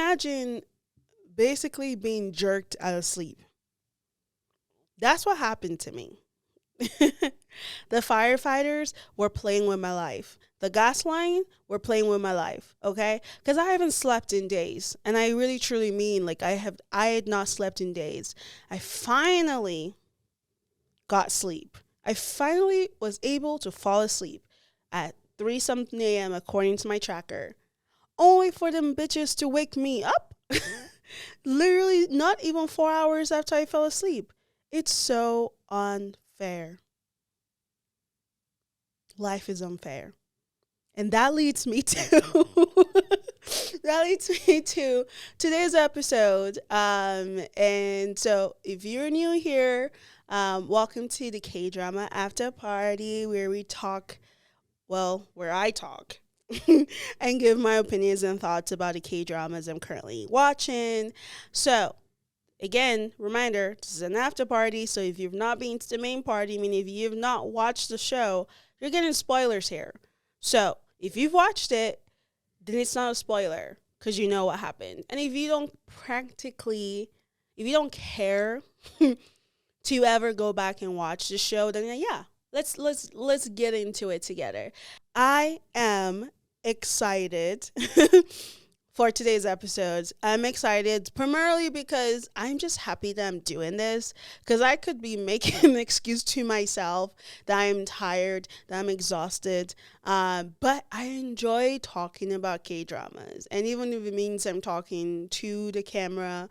imagine basically being jerked out of sleep. That's what happened to me. The firefighters were playing with my life. The gas line were playing with my life, okay? Because I haven't slept in days. And I really truly mean, like, I had not slept in days. I finally got sleep. I finally was able to fall asleep at 3 something a.m. according to my tracker. Only for them bitches to wake me up. Literally not even 4 hours after I fell asleep. It's so unfair. Life is unfair. And that leads me to today's episode. And so if you're new here, welcome to the K-drama after party where I talk and give my opinions and thoughts about the K-dramas I'm currently watching. So again, reminder, this is an after party, so if you've not been to the main party, meaning if you've not watched the show, you're getting spoilers here. So if you've watched it, then it's not a spoiler because you know what happened. And if you don't care to ever go back and watch the show, then yeah, let's get into it together. I am excited for today's episodes. I'm excited primarily because I'm just happy that I'm doing this, because I could be making an excuse to myself that I'm tired, that I'm exhausted, but I enjoy talking about K-dramas. And even if it means I'm talking to the camera,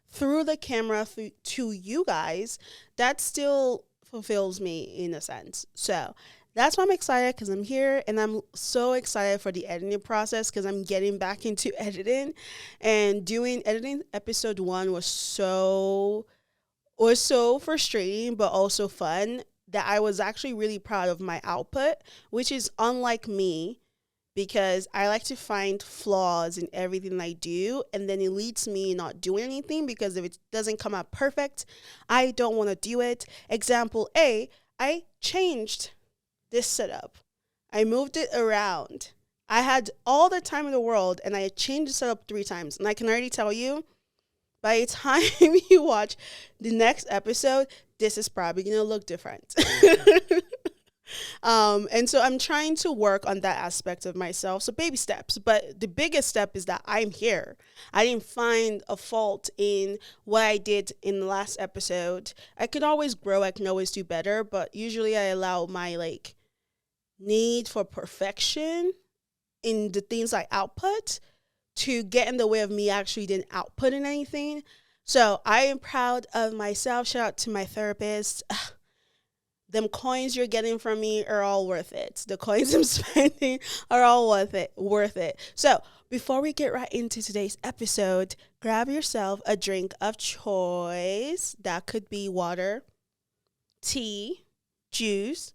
through the camera to you guys, that still fulfills me in a sense. So that's why I'm excited, because I'm here, and I'm so excited for the editing process because I'm getting back into editing, and doing editing. Episode 1 was so frustrating but also fun that I was actually really proud of my output, which is unlike me because I like to find flaws in everything I do, and then it leads me not doing anything because if it doesn't come out perfect, I don't want to do it. Example A, I changed this setup. I moved it around. I had all the time in the world and I changed the setup 3 times. And I can already tell you, by the time you watch the next episode, this is probably going to look different. And so I'm trying to work on that aspect of myself. So baby steps. But the biggest step is that I'm here. I didn't find a fault in what I did in the last episode. I can always grow. I can always do better. But usually I allow my need for perfection in the things I output to get in the way of me actually didn't outputting anything. So I am proud of myself. Shout out to my therapist. Them coins you're getting from me are all worth it. The coins I'm spending are all worth it. So before we get right into today's episode, grab yourself a drink of choice. That could be water, tea, juice,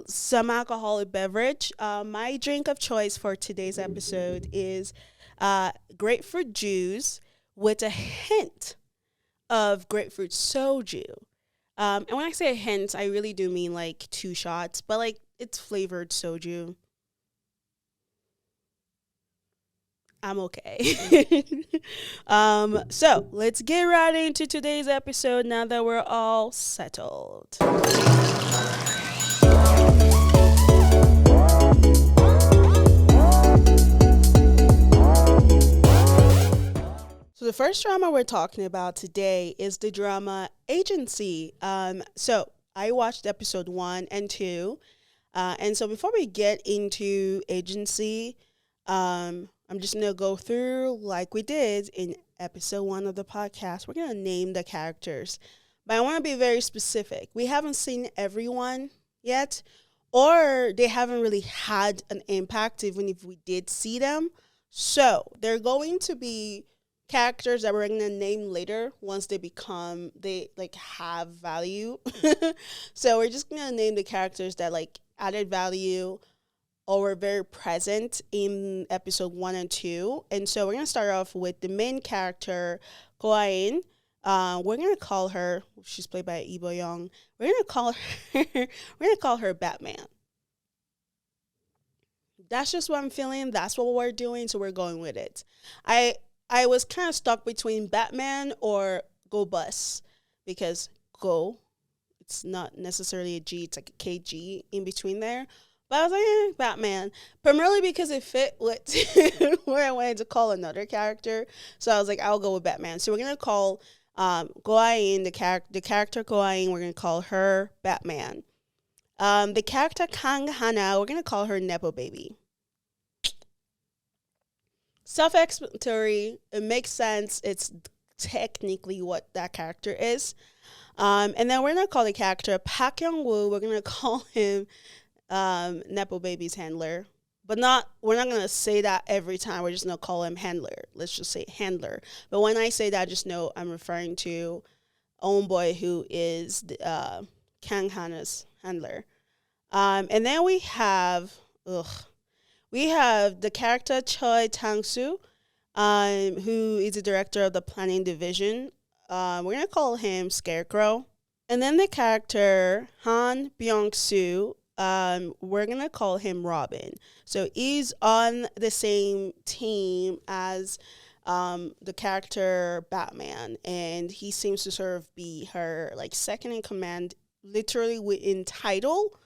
some alcoholic beverage. My drink of choice for today's episode is grapefruit juice with a hint of grapefruit soju. And when I say a hint, I really do mean 2 shots, but it's flavored soju. I'm okay. So let's get right into today's episode now that we're all settled. So the first drama we're talking about today is the drama Agency. So I watched episode 1 and 2. And so before we get into Agency, I'm just going to go through like we did in episode 1 of the podcast. We're going to name the characters. But I want to be very specific. We haven't seen everyone yet, or they haven't really had an impact even if we did see them. So they're going to be characters that we're going to name later once they have value. So we're just going to name the characters that added value or were very present in episode 1 and 2. And so we're going to start off with the main character, Goain. We're going to call her, she's played by Ibo Young. We're going to call her Batman. That's just what I'm feeling. That's what we're doing. So we're going with it. I was kind of stuck between Batman or Go Bus, because Go, it's not necessarily a G, it's like a KG in between there. But I was like, Batman, primarily because it fit with where I wanted to call another character. So I was like, I'll go with Batman. So we're gonna call Goain, the character Goain, we're gonna call her Batman. The character Kang Hana, we're gonna call her Nepo Baby. Self-explanatory. It makes sense. It's technically what that character is. And then we're gonna call the character Pak Young Woo. We're gonna call him Nepo Baby's handler. But we're not gonna say that every time. We're just gonna call him handler. Let's just say handler. But when I say that, just know I'm referring to Own Boy, who is Kang Hana's handler. And then we have the character Choi Tang-soo, who is the director of the planning division. We're gonna call him Scarecrow. And then the character Han Byung-soo, we're gonna call him Robin. So he's on the same team as the character Batman, and he seems to sort of be her like second in command, literally within title,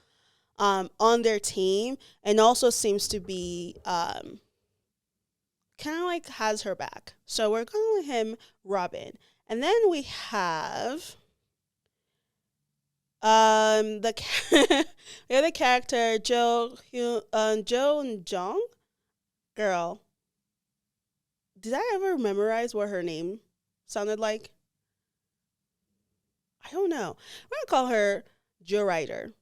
on their team, and also seems to be kind of like has her back. So we're calling him Robin. And then we have the we have the character Jo Jong. Girl, did I ever memorize what her name sounded like? I don't know. We're gonna call her Joe Ryder.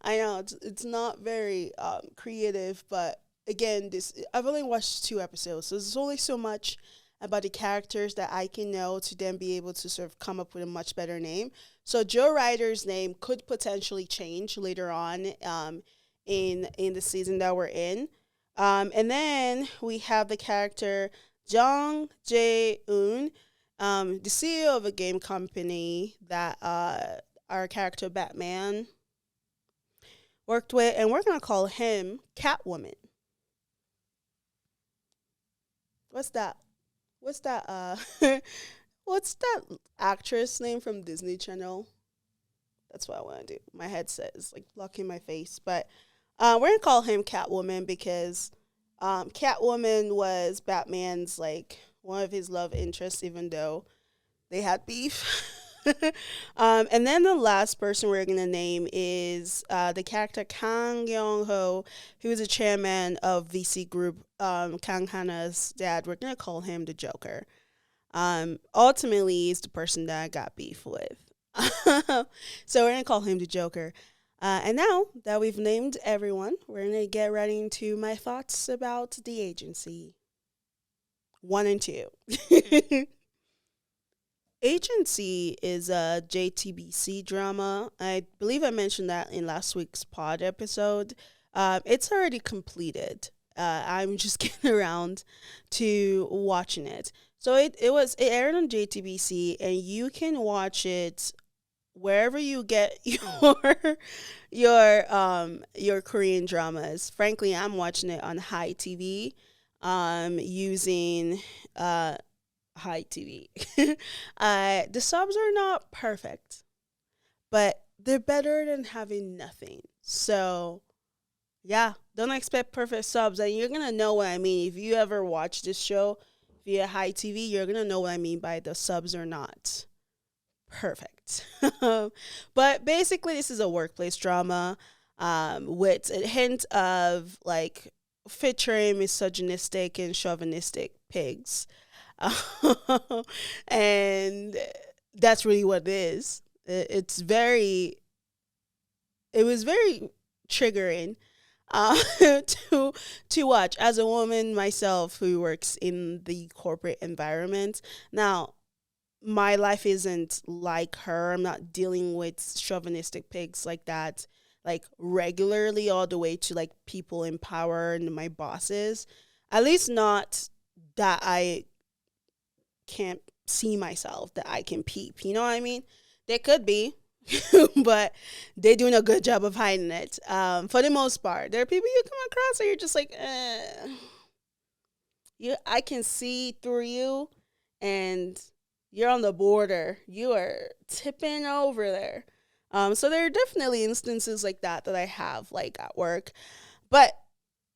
I know it's not very creative, but again, I've only watched 2 episodes, so there's only so much about the characters that I can know to then be able to sort of come up with a much better name. So Joe Ryder's name could potentially change later on in the season that we're in. And then we have the character Jung Jae-un, the CEO of a game company that our character Batman worked with, and we're gonna call him Catwoman. What's that? What's that? What's that actress name from Disney Channel? That's what I want to do. My headset is like blocking my face, but we're gonna call him Catwoman because Catwoman was Batman's like one of his love interests, even though they had beef. And then the last person we're gonna name is the character Kang Yong Ho, who is the chairman of VC Group, Kang Hana's dad. We're gonna call him the Joker. Ultimately, he's the person that I got beef with. So we're gonna call him the Joker. And now that we've named everyone, we're gonna get right into my thoughts about the agency 1 and 2. Agency is a JTBC drama. I believe I mentioned that in last week's pod episode. It's already completed. I'm just getting around to watching it. So it aired on JTBC, and you can watch it wherever you get your Korean dramas. Frankly, I'm watching it on High TV, using High TV. The subs are not perfect, but they're better than having nothing. So, yeah, don't expect perfect subs. And you're going to know what I mean. If you ever watch this show via High TV, you're going to know what I mean by the subs are not perfect. But basically, this is a workplace drama with a hint of, like, featuring misogynistic and chauvinistic pigs. And that's really what it is. It was very triggering to watch as a woman myself who works in the corporate environment. Now, my life isn't like her. I'm not dealing with chauvinistic pigs like that, like regularly, all the way to like people in power and my bosses. At least not that I can't see myself, that I can peep. You know what I mean? There could be, but they're doing a good job of hiding it. For the most part, there are people you come across and you're just like, I can see through you, and you're on the border. You are tipping over there. So there are definitely instances like that I have like at work, but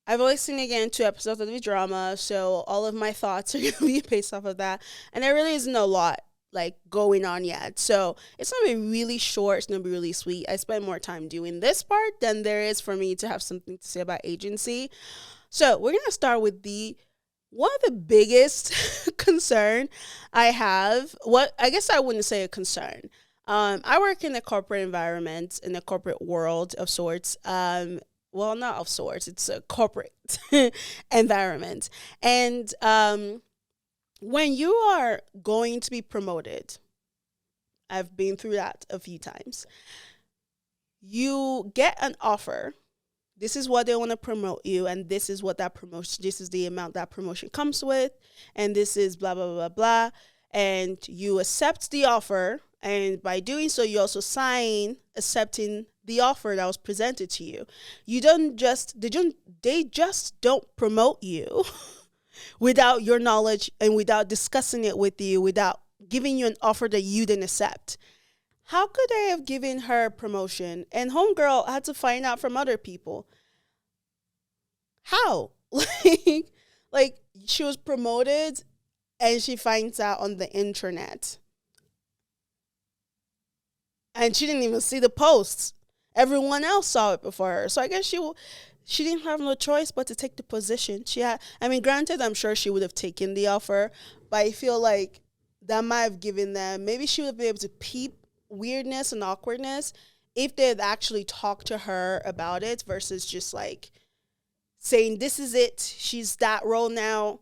I've only seen again 2 episodes of the drama, so all of my thoughts are gonna be based off of that, and there really isn't a lot like going on yet. So it's gonna be really short. It's gonna be really sweet. I spend more time doing this part than there is for me to have something to say about agency. So we're gonna start with the one of the biggest concern I have. What I guess I wouldn't say a concern. I work in a corporate environment, in a corporate world of sorts. Well, not of sorts. It's a corporate environment, and when you are going to be promoted, I've been through that a few times. You get an offer. This is what they want to promote you, and this is what that promotion, this is the amount that promotion comes with, and this is blah blah blah blah. And you accept the offer, and by doing so, you also sign accepting the offer that was presented to you. You don't just they just don't promote you without your knowledge and without discussing it with you, without giving you an offer that you didn't accept. How could I have given her promotion and homegirl had to find out from other people? How? Like she was promoted and she finds out on the internet. And she didn't even see the posts. Everyone else saw it before her. So I guess she didn't have no choice but to take the position. She had, I mean, granted, I'm sure she would have taken the offer, but I feel like that might have given them, maybe she would be able to peep weirdness and awkwardness if they had actually talked to her about it versus just like saying, this is it, she's that role now,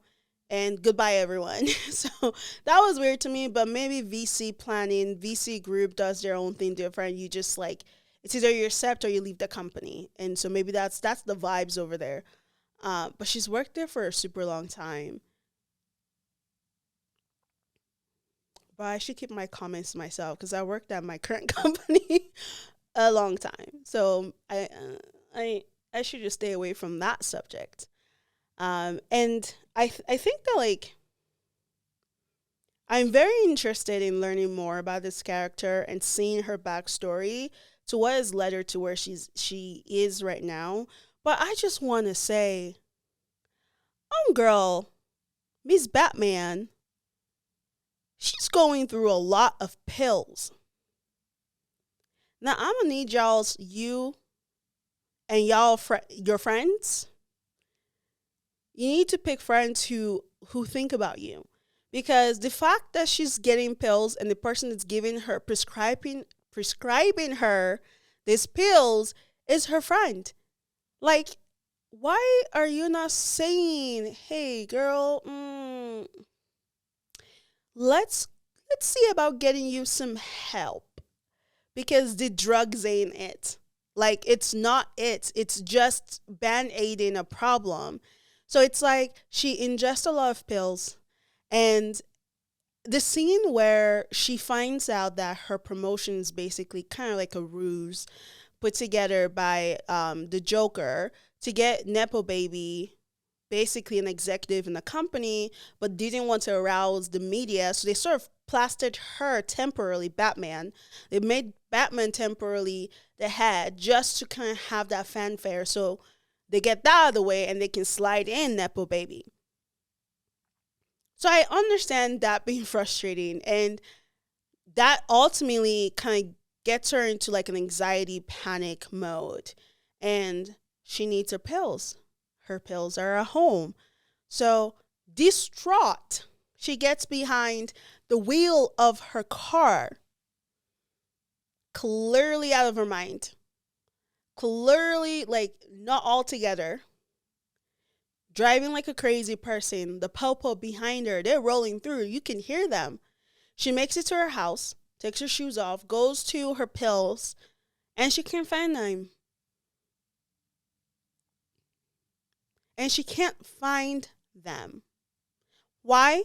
and goodbye, everyone. So that was weird to me, but maybe VC planning, VC group does their own thing different. You just like, it's either you accept or you leave the company. And so maybe that's the vibes over there. But she's worked there for a super long time. But I should keep my comments to myself because I worked at my current company a long time. So I should just stay away from that subject. And I think that like I'm very interested in learning more about this character and seeing her backstory to what has led her to where she is right now. But I just want to say, girl, Miss Batman, she's going through a lot of pills. Now I'm gonna need you and your friends. You need to pick friends who think about you, because the fact that she's getting pills and the person that's giving her prescribing her these pills is her friend. Like, why are you not saying, hey girl, let's see about getting you some help, because the drugs ain't it. Like, it's not it. It's just band-aiding a problem. So it's like she ingests a lot of pills, and the scene where she finds out that her promotion is basically kind of like a ruse put together by the Joker to get Nepo Baby, basically an executive in the company, but didn't want to arouse the media. So they sort of plastered her temporarily, Batman. They made Batman temporarily the head just to kind of have that fanfare. So they get that out of the way and they can slide in Nepo Baby. So I understand that being frustrating, and that ultimately kind of gets her into like an anxiety panic mode, and she needs her pills. Her pills are at home. So distraught, she gets behind the wheel of her car, clearly out of her mind, clearly like not all together, driving like a crazy person. The popo behind her, they're rolling through. You can hear them. She makes it to her house, takes her shoes off, goes to her pills, and she can't find them. And she can't find them. Why?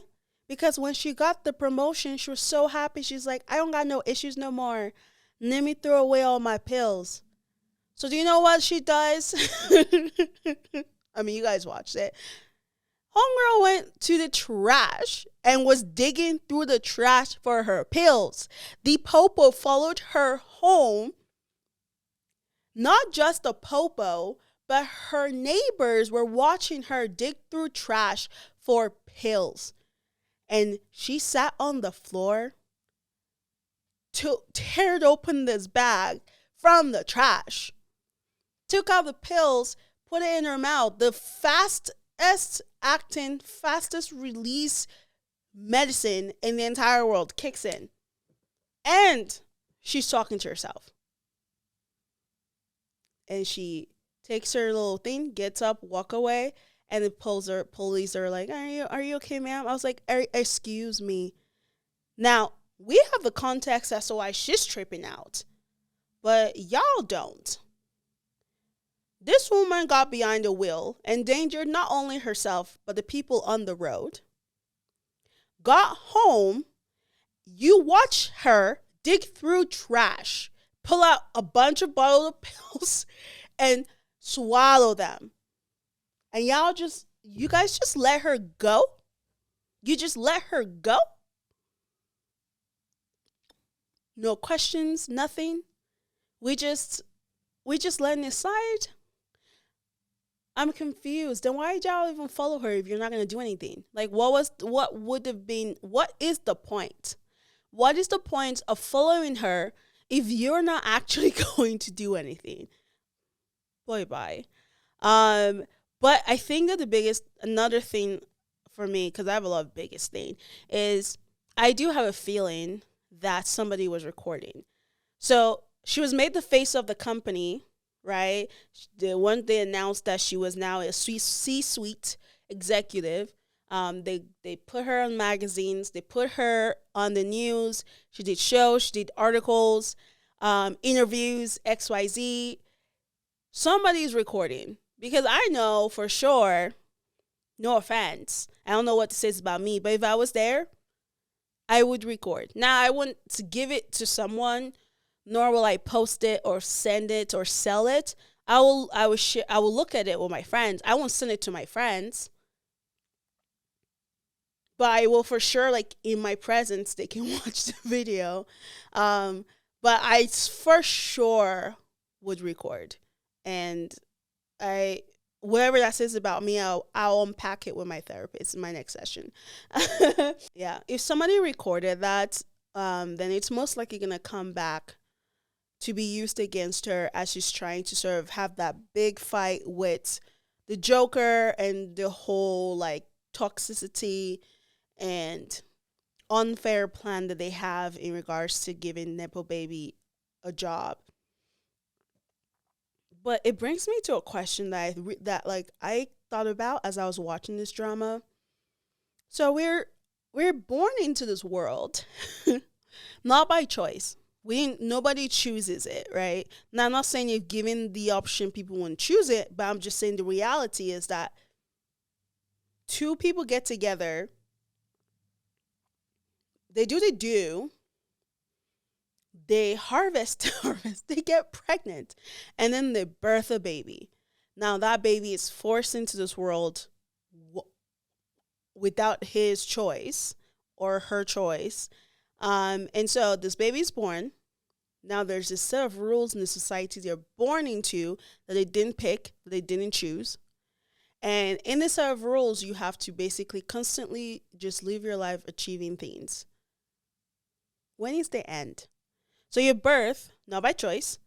Because when she got the promotion, she was so happy. She's like, I don't got no issues no more. Let me throw away all my pills. So do you know what she does? I mean, you guys watched it. Homegirl went to the trash and was digging through the trash for her pills. The popo followed her home. Not just the popo, but her neighbors were watching her dig through trash for pills. And she sat on the floor to tear open this bag from the trash. Took out the pills, put it in her mouth. The fastest acting, fastest release medicine in the entire world kicks in. And she's talking to herself. And she takes her little thing, gets up, walk away, and the police are like, are you okay, ma'am? I was like, excuse me. Now, we have the context as to why she's tripping out, but y'all don't. This woman got behind the wheel, endangered not only herself, but the people on the road. Got home, you watch her dig through trash, pull out a bunch of bottles of pills, and swallow them. And you guys just let her go? You just let her go? No questions, nothing. We just letting it slide. I'm confused. Then why did y'all even follow her if you're not gonna do anything? Like, what is the point? What is the point of following her if you're not actually going to do anything? Boy, bye. But I think that another thing for me, because I have a lot of biggest thing, is I do have a feeling that somebody was recording. So she was made the face of the company, right? When they announced that she was now a C-suite executive, they put her on magazines, they put her on the news. She did shows, she did articles, interviews, XYZ. Somebody's recording, because I know for sure, no offense, I don't know what this says about me, but if I was there, I would record. Now, I wouldn't give it to someone, nor will I post it or send it or sell it. I will look at it with my friends. I won't send it to my friends, but I will for sure, like, in my presence, they can watch the video. But I for sure would record. And whatever that says about me, I'll unpack it with my therapist in my next session. Yeah, if somebody recorded that, then it's most likely going to come back to be used against her as she's trying to sort of have that big fight with the Joker and the whole, like, toxicity and unfair plan that they have in regards to giving Nepo Baby a job. But it brings me to a question that I thought about as I was watching this drama. So we're born into this world, not by choice. Nobody chooses it, right? Now, I'm not saying if given the option, people wouldn't choose it, but I'm just saying the reality is that two people get together, they harvest, they get pregnant, and then they birth a baby. Now that baby is forced into this world without his choice or her choice. And so this baby is born. Now there's this set of rules in the society they're born into that they didn't pick, that they didn't choose. And in this set of rules, you have to basically constantly just live your life achieving things. When is the end? So you birth, not by choice,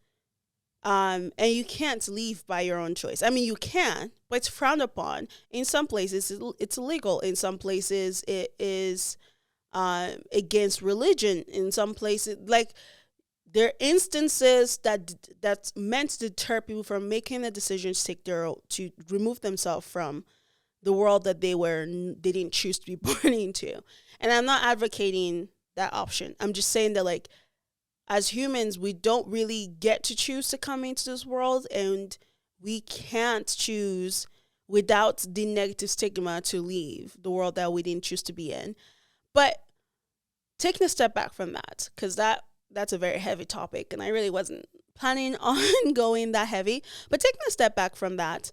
and you can't leave by your own choice. I mean, you can, but it's frowned upon. In some places, it's illegal. In some places, it is against religion. In some places, like, there are instances that's meant to deter people from making the decision to remove themselves from the world that they didn't choose to be born into. And I'm not advocating that option. I'm just saying that, like, as humans, we don't really get to choose to come into this world, and we can't choose without the negative stigma to leave the world that we didn't choose to be in. But taking a step back from that, because that's a very heavy topic, and I really wasn't planning on going that heavy. But taking a step back from that,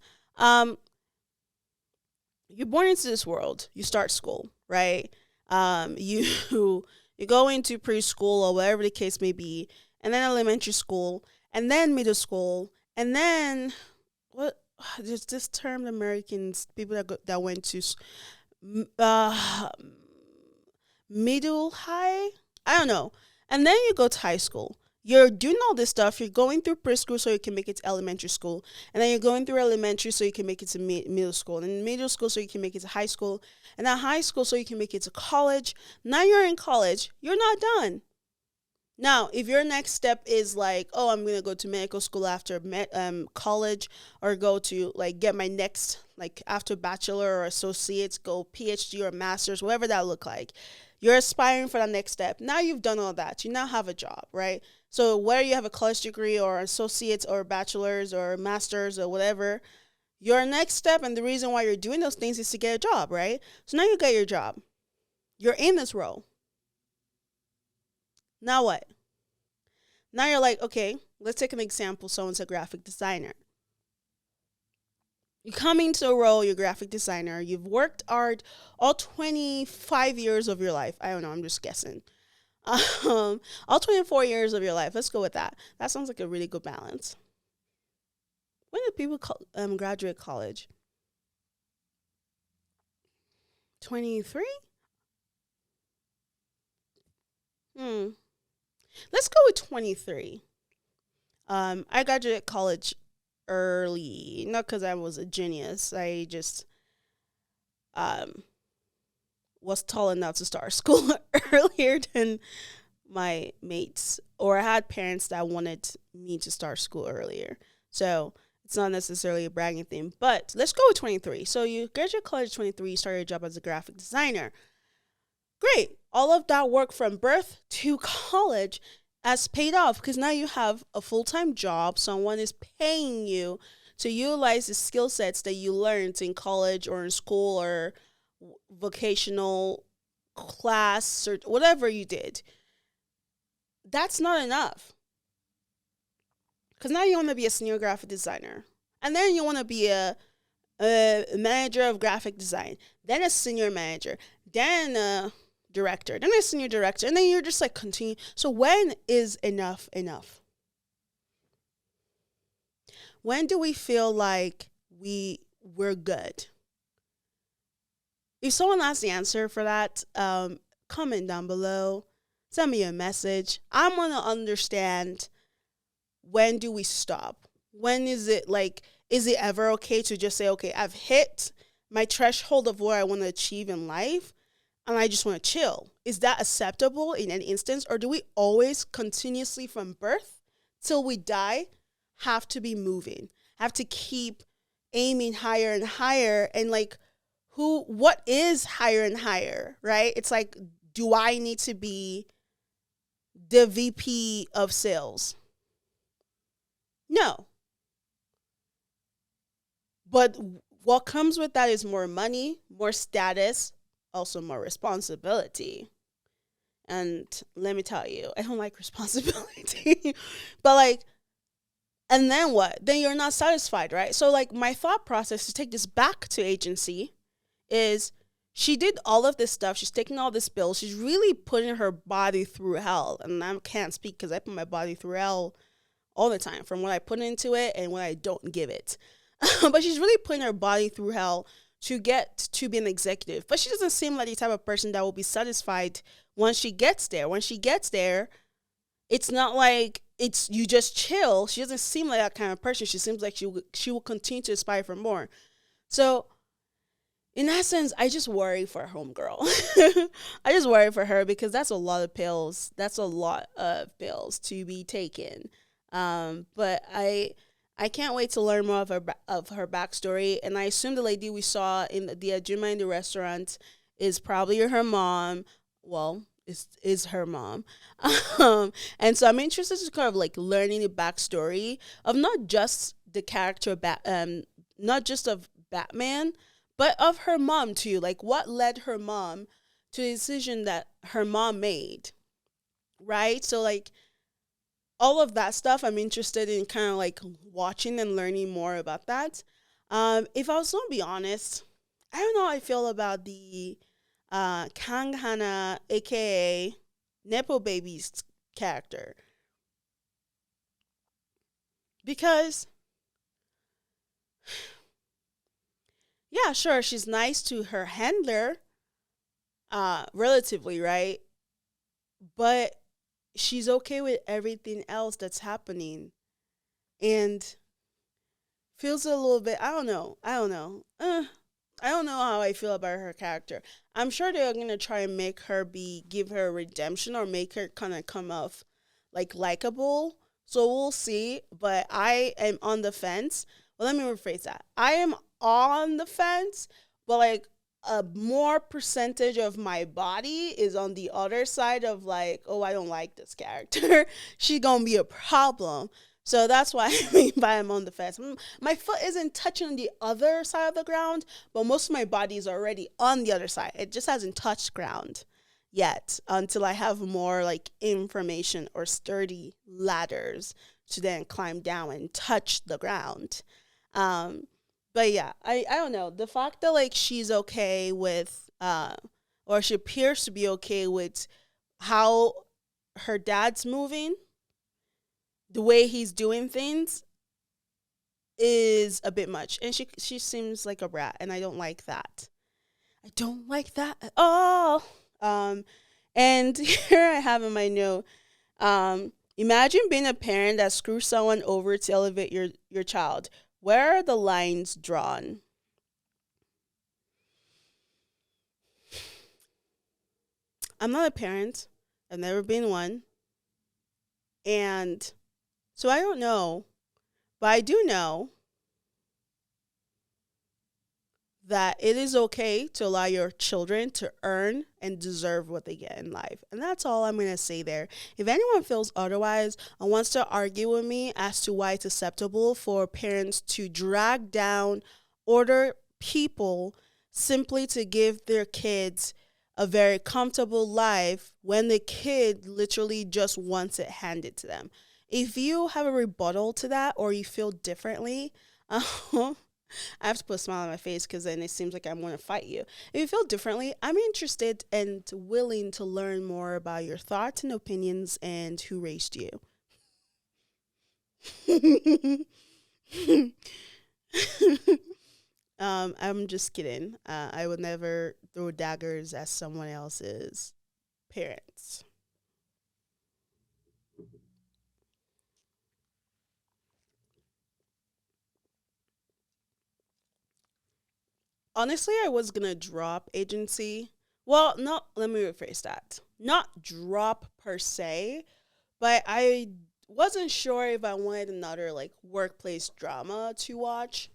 you're born into this world. You start school, right? You you go into preschool or whatever the case may be, and then elementary school, and then middle school, and then what? There's this term Americans people that went to middle high. I don't know, and then you go to high school. You're doing all this stuff. You're going through preschool so you can make it to elementary school, and then you're going through elementary so you can make it to middle school, and middle school so you can make it to high school, and then high school so you can make it to college. Now you're in college. You're not done. Now, if your next step is like, oh, I'm gonna go to medical school after college, or go to like get my next like after bachelor or associates, go PhD or masters, whatever that look like. You're aspiring for the next step. Now you've done all that. You now have a job, right? So whether you have a college degree or associates or bachelors or masters or whatever, your next step and the reason why you're doing those things is to get a job, right? So now you get your job. You're in this role. Now what? Now you're like, okay, let's take an example. Someone's a graphic designer. You come into a role, you're a graphic designer. You've worked art all 25 years of your life. I don't know, I'm just guessing. All 24 years of your life. Let's go with that. That sounds like a really good balance. When did people graduate college? 23? Hmm. Let's go with 23. I graduated college early, not because I was a genius. I just um was tall enough to start school earlier than my mates, or I had parents that wanted me to start school earlier. So it's not necessarily a bragging thing, but let's go with 23. So you graduate college at 23, you start your job as a graphic designer. Great. All of that work from birth to college has paid off because now you have a full-time job. Someone is paying you to utilize the skill sets that you learned in college or in school or vocational class or whatever you did. That's not enough. Because now you want to be a senior graphic designer. And then you want to be a manager of graphic design. Then a senior manager. Then a director. Then a senior director. And then you're just like continue. So when is enough enough? When do we feel like we're good? If someone has the answer for that, comment down below. Send me a message. I want to understand, when do we stop? When is it like, is it ever okay to just say, okay, I've hit my threshold of what I want to achieve in life and I just want to chill? Is that acceptable in any instance? Or do we always continuously from birth till we die have to be moving, have to keep aiming higher and higher? And like, what is higher and higher, right? It's like, do I need to be the VP of sales? No. But what comes with that is more money, more status, also more responsibility. And let me tell you, I don't like responsibility. But like, and then what? Then you're not satisfied, right? So like my thought process to take this back to agency is, she did all of this stuff. She's taking all this bill. She's really putting her body through hell. And I can't speak because I put my body through hell all the time, from when I put into it and when I don't give it. But she's really putting her body through hell to get to be an executive. But she doesn't seem like the type of person that will be satisfied once she gets there. When she gets there, it's not like it's you just chill. She doesn't seem like that kind of person. She seems like she will continue to aspire for more. So in that sense, I just worry for homegirl. I just worry for her because that's a lot of pills. That's a lot of pills to be taken. But I can't wait to learn more of her backstory. And I assume the lady we saw in the Ajuma in the restaurant is probably her mom. Well, is her mom. And so I'm interested to kind of like learning the backstory of not just the character, not just of Batman, but of her mom too. Like, what led her mom to the decision that her mom made, right? So like all of that stuff, I'm interested in kind of like watching and learning more about that. If I was going to be honest, I don't know how I feel about the Kang Hana, aka Nepo Baby's character, because yeah, sure, she's nice to her handler, relatively, right? But she's okay with everything else that's happening, and feels a little bit. I don't know. I don't know. I don't know how I feel about her character. I'm sure they're gonna try and make her give her a redemption or make her kind of come off like likable. So we'll see. But I am on the fence. Well, let me rephrase that. I am on the fence, but like a more percentage of my body is on the other side of like, oh, I don't like this character. She's gonna be a problem. So that's why I mean by I'm on the fence. My foot isn't touching the other side of the ground, but most of my body is already on the other side. It just hasn't touched ground yet until I have more like information or sturdy ladders to then climb down and touch the ground. Um, but yeah, I don't know. The fact that like she's okay with or she appears to be okay with how her dad's moving, the way he's doing things is a bit much. And she seems like a brat and I don't like that. I don't like that at all. And here I have in my note, imagine being a parent that screws someone over to elevate your child. Where are the lines drawn? I'm not a parent. I've never been one. And so I don't know, but I do know that it is okay to allow your children to earn and deserve what they get in life. And that's all I'm going to say there. If anyone feels otherwise and wants to argue with me as to why it's acceptable for parents to drag down older people simply to give their kids a very comfortable life when the kid literally just wants it handed to them. If you have a rebuttal to that or you feel differently, I have to put a smile on my face because then it seems like I'm going to fight you. If you feel differently, I'm interested and willing to learn more about your thoughts and opinions and who raised you. I'm just kidding. I would never throw daggers at someone else's parents. Honestly, I was gonna drop agency. Well, no, let me rephrase that. Not drop per se, but I wasn't sure if I wanted another like workplace drama to watch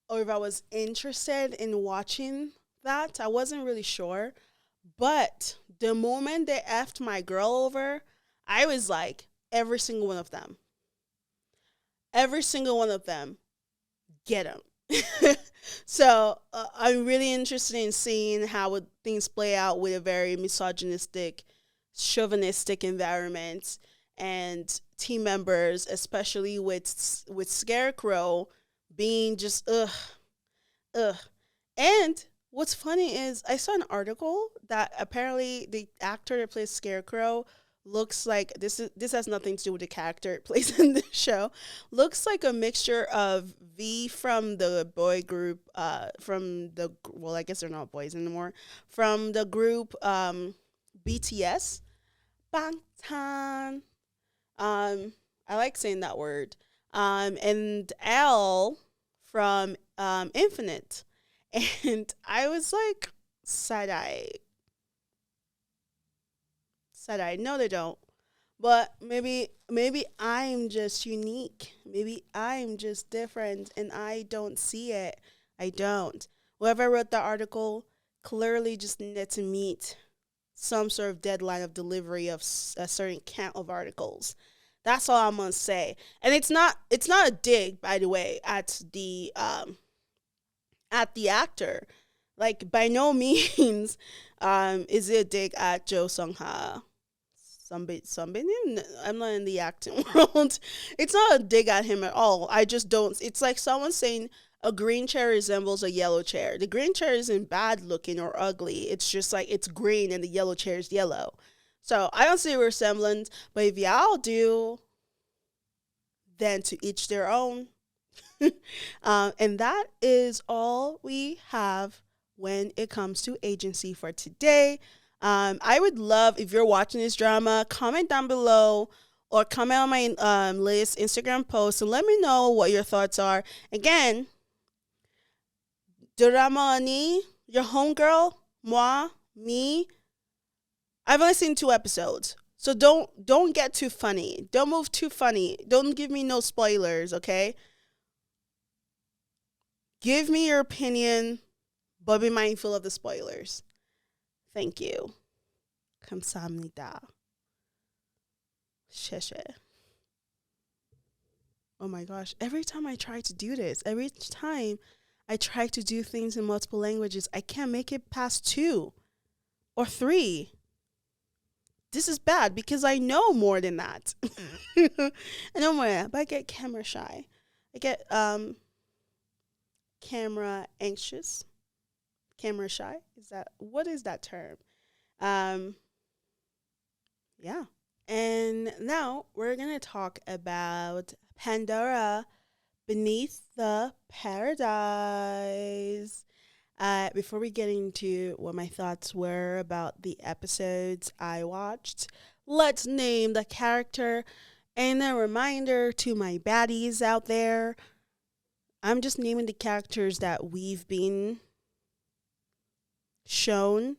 or if I was interested in watching that. I wasn't really sure. But the moment they effed my girl over, I was like, every single one of them. Every single one of them get him. So I'm really interested in seeing how things play out with a very misogynistic, chauvinistic environment and team members, especially with Scarecrow being just ugh. And what's funny is I saw an article that apparently the actor that plays Scarecrow looks like this has nothing to do with the character it plays in the show. Looks like a mixture of V from the boy group from the well I guess they're not boys anymore from the group BTS Bangtan. I like saying that word. And L from Infinite. And I was like, side eye. Side eye. No, they don't. But maybe I'm just unique. Maybe I'm just different and I don't see it. I don't. Whoever wrote the article clearly just needed to meet some sort of deadline of delivery of a certain count of articles. That's all I'm gonna say. And it's not a dig, by the way, at the actor. Like by no means is it a dig at Joe Sung Ha. Somebody, I'm not in the acting world. It's not a dig at him at all. I just don't. It's like someone saying, a green chair resembles a yellow chair. The green chair isn't bad looking or ugly. It's just like it's green and the yellow chair is yellow. So I don't see a resemblance, but if y'all do, then to each their own. And that is all we have when it comes to agency for today. I would love if you're watching this drama, comment down below or comment on my list Instagram post and let me know what your thoughts are. Again, Deurama Unnie, your homegirl, moi, me. I've only seen 2 episodes. So don't get too funny. Don't move too funny. Don't give me no spoilers, okay? Give me your opinion, but be mindful of the spoilers. Thank you. 감사합니다. 셰셰. Oh my gosh. Every time I try to do this, every time I try to do things in multiple languages, I can't make it past 2 or 3. This is bad because I know more than that. I know more, but I get camera shy. I get camera anxious. Camera shy? What is that term? Yeah. And now we're going to talk about Pandora Beneath the Paradise. Before we get into what my thoughts were about the episodes I watched, let's name the character. And a reminder to my baddies out there, I'm just naming the characters that we've been shown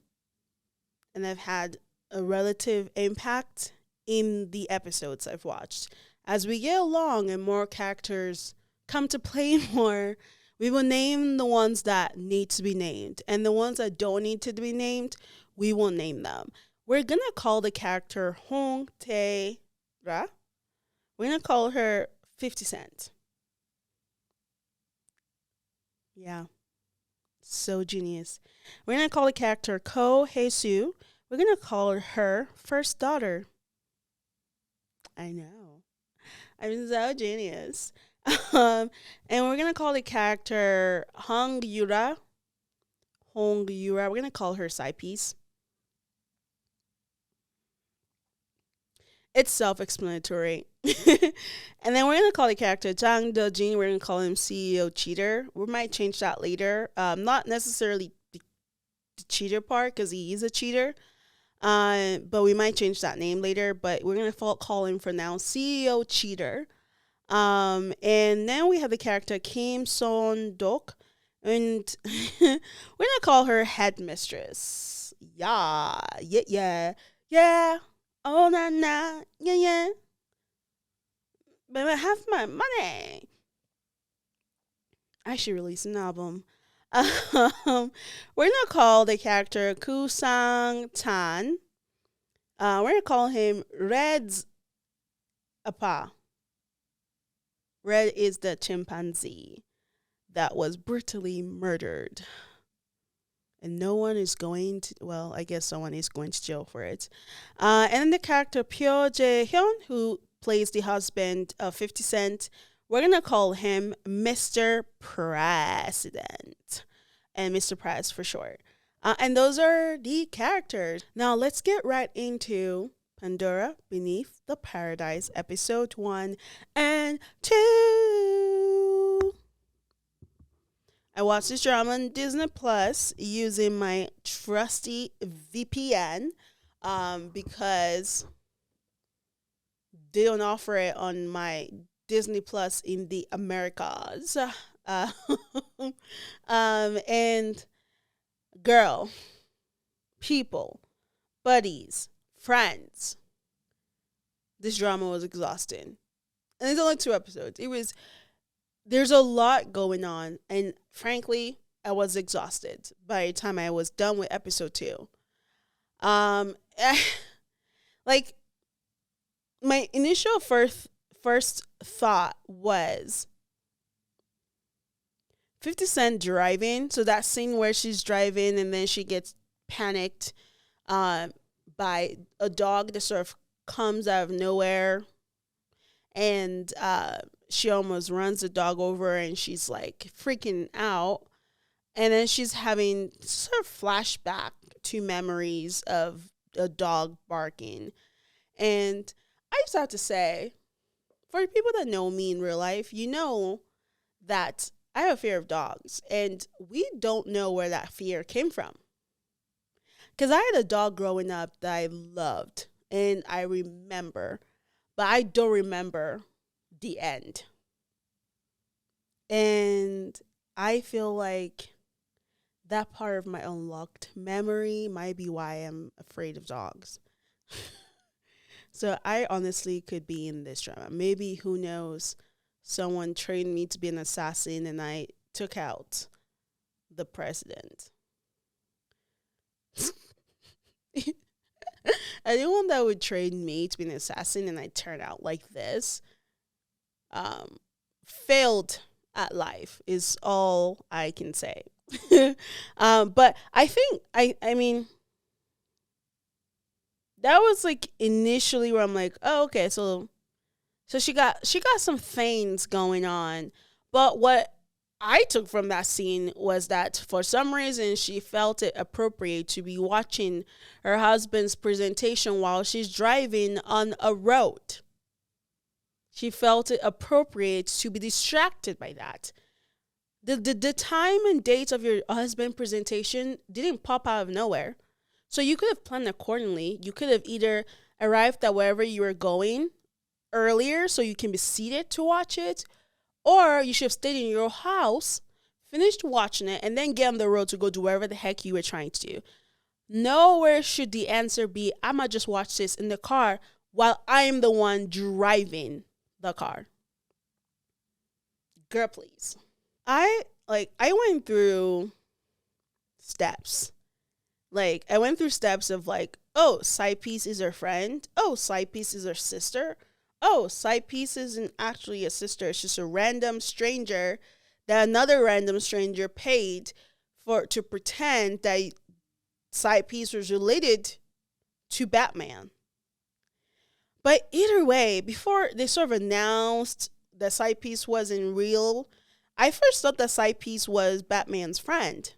and have had a relative impact in the episodes I've watched. As we get along and more characters come to play more, we will name the ones that need to be named. And the ones that don't need to be named, we will name them. We're going to call the character Hong Tae-ra. We're going to call her 50 Cent. Yeah. So genius. We're going to call the character Ko Hae-soo. We're going to call her first daughter. I know. I'm so genius. And we're going to call the character Hong Yura. Hong Yura. We're going to call her side piece. It's self-explanatory. And then we're going to call the character Jang Do-jin. We're going to call him CEO Cheater. We might change that later. Not necessarily the cheater part because he is a cheater. But we might change that name later. But we're going to call him for now CEO Cheater. And then we have the character Kim Son-dok. And we're going to call her Headmistress. Yeah. Oh, nah, yeah. But I have my money. I should release an album. We're going to call the character Ku Sang-tan. We're going to call him Red's Appa. Red is the chimpanzee that was brutally murdered. And no one is going to, well, I guess someone is going to jail for it. And then the character Pyo Jae-hyun, who plays the husband of 50 Cent, we're going to call him Mr. President. And Mr. Press for short. And those are the characters. Now let's get right into Pandora Beneath the Paradise, episode 1 and 2. I watched this drama on Disney Plus using my trusty VPN because they don't offer it on my Disney Plus in the Americas. And girl, people, buddies, friends, this drama was exhausting. And it's only 2 episodes. There's a lot going on, and frankly, I was exhausted by the time I was done with episode 2. Like, my initial first thought was 50 Cent driving. So that scene where she's driving and then she gets panicked by a dog that sort of comes out of nowhere and she almost runs the dog over and she's like freaking out. And then she's having sort of flashback to memories of a dog barking. And I just have to say, for people that know me in real life, you know that I have a fear of dogs. And we don't know where that fear came from. Because I had a dog growing up that I loved. And I remember. But I don't remember the end. And I feel like that part of my unlocked memory might be why I'm afraid of dogs. So I honestly could be in this drama. Maybe, who knows, someone trained me to be an assassin and I took out the president. Anyone that would train me to be an assassin and I turn out like this, failed at life is all I can say. But I think I mean that was like initially where I'm like, oh, okay, so she got some things going on. But what I took from that scene was that for some reason she felt it appropriate to be watching her husband's presentation while she's driving on a road. She felt it appropriate to be distracted by that. The time and date of your husband presentation didn't pop out of nowhere. So you could have planned accordingly. You could have either arrived at wherever you were going earlier so you can be seated to watch it, or you should have stayed in your house, finished watching it, and then get on the road to go do wherever the heck you were trying to do. Nowhere should the answer be, I might just watch this in the car while I'm the one driving the car. Girl, please. I went through steps. I went through steps of like, oh, side piece is her friend. Oh, side piece is her sister. Oh, side piece isn't actually a sister. It's just a random stranger that another random stranger paid to pretend that side piece was related to Batman. But either way, before they sort of announced that side piece wasn't real, I first thought that side piece was Batman's friend.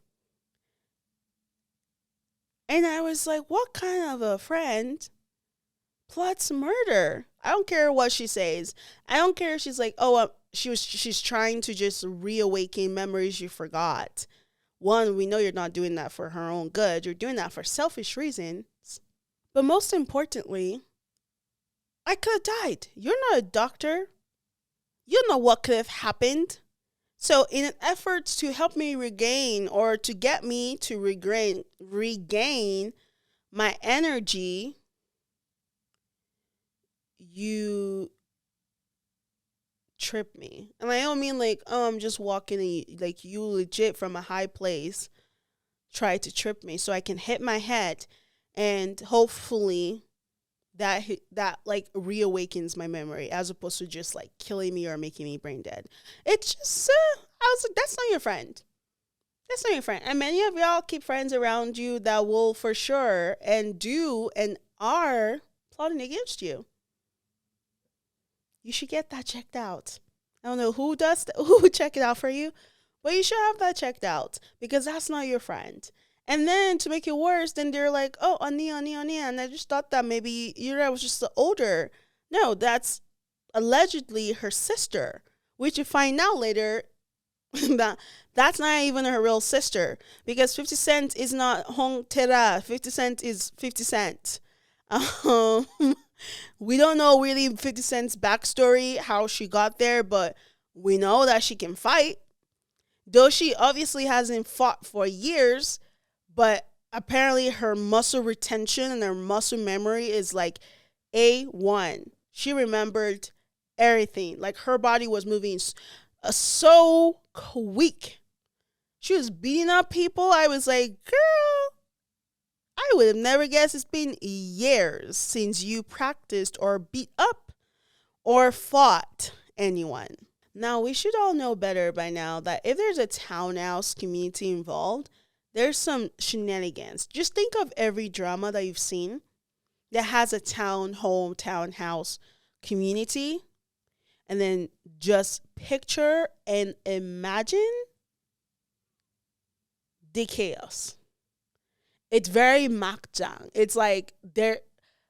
And I was like, what kind of a friend plots murder? I don't care what she says. I don't care if she's like, oh, she's trying to just reawaken memories you forgot. One, we know you're not doing that for her own good. You're doing that for selfish reasons. But most importantly, I could have died. You're not a doctor. You don't know what could have happened. So in an effort to help me regain, or to get me to regain my energy, you trip me. And I don't mean like, oh, I'm just walking and like you legit from a high place try to trip me so I can hit my head, and hopefully that like reawakens my memory, as opposed to just like killing me or making me brain dead. It's just I was like, that's not your friend. That's not your friend. And many of y'all keep friends around you that will for sure and do and are plotting against you. You should get that checked out. I don't know who who check it out for you, but you should have that checked out, because that's not your friend. And then to make it worse, then they're like, oh, Unnie. And I just thought that maybe Yura was just the older. No, that's allegedly her sister, which you find out later that that's not even her real sister, because 50 Cent is not Hong Tera. 50 Cent is 50 Cent. We don't know really 50 Cent's backstory, how she got there, but we know that she can fight. Though she obviously hasn't fought for years, but apparently her muscle retention and her muscle memory is like A1. She remembered everything. Like her body was moving so quick. She was beating up people. I was like, girl, I would have never guessed it's been years since you practiced or beat up or fought anyone. Now, we should all know better by now that if there's a townhouse community involved, there's some shenanigans. Just think of every drama that you've seen that has a townhouse community, And then just picture and imagine the chaos. It's very Makjang. It's like there,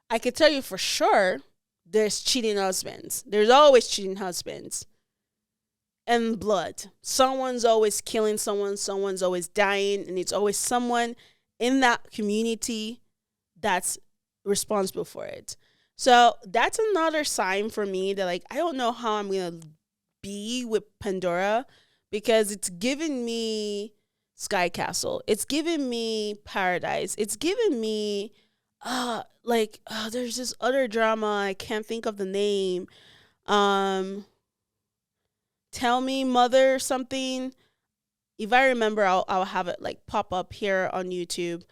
I can tell you for sure, there's cheating husbands. There's always cheating husbands. And blood. Someone's always killing someone, someone's always dying, and it's always someone in that community that's responsible for it. So that's another sign for me that, like, I don't know how I'm gonna be with Pandora, because it's giving me Sky Castle. It's giving me Paradise. It's giving me there's this other drama, I can't think of the name. Um Tell Me Mother something. If I remember, I'll have it like pop up here on YouTube.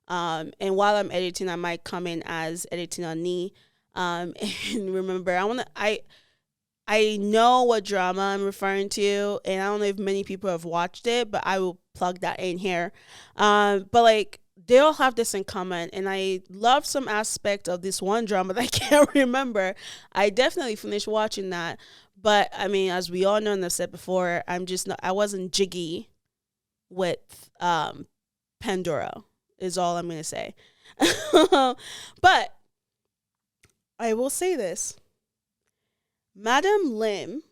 And while I'm editing, I might come in as editing Unnie. And remember, I know what drama I'm referring to, and I don't know if many people have watched it, but I will plug that in here. But like, they all have this in common, and I love some aspect of this one drama that I can't remember. I definitely finished watching that, but I mean, as we all know, and I've said before, I wasn't jiggy with Pandora. Is all I'm gonna say. But I will say this: Madam Lim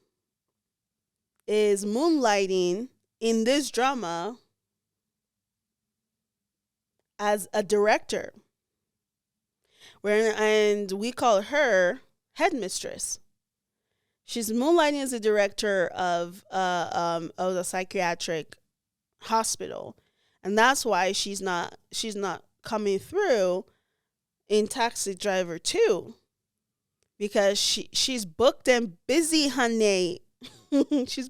is moonlighting in this drama as a director, and we call her headmistress. She's moonlighting as a director of a psychiatric hospital, and that's why she's not coming through in Taxi Driver 2, because she's booked and busy, honey. she's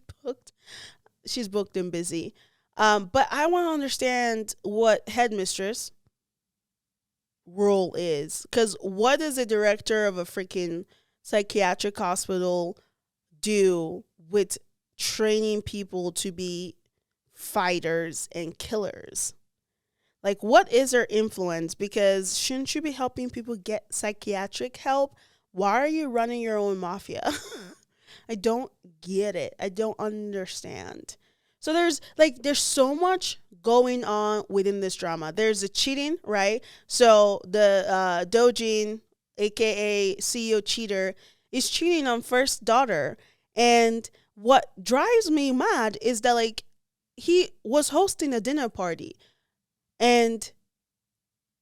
booked and busy. But I want to understand what headmistress role is, because what does a director of a freaking psychiatric hospital do with training people to be fighters and killers? Like, what is her influence? Because shouldn't you be helping people get psychiatric help? Why are you running your own mafia? I don't get it. I don't understand. So there's so much going on within this drama. There's the cheating, right? So the Dojin, aka CEO cheater, is cheating on first daughter. And what drives me mad is that, like, he was hosting a dinner party, and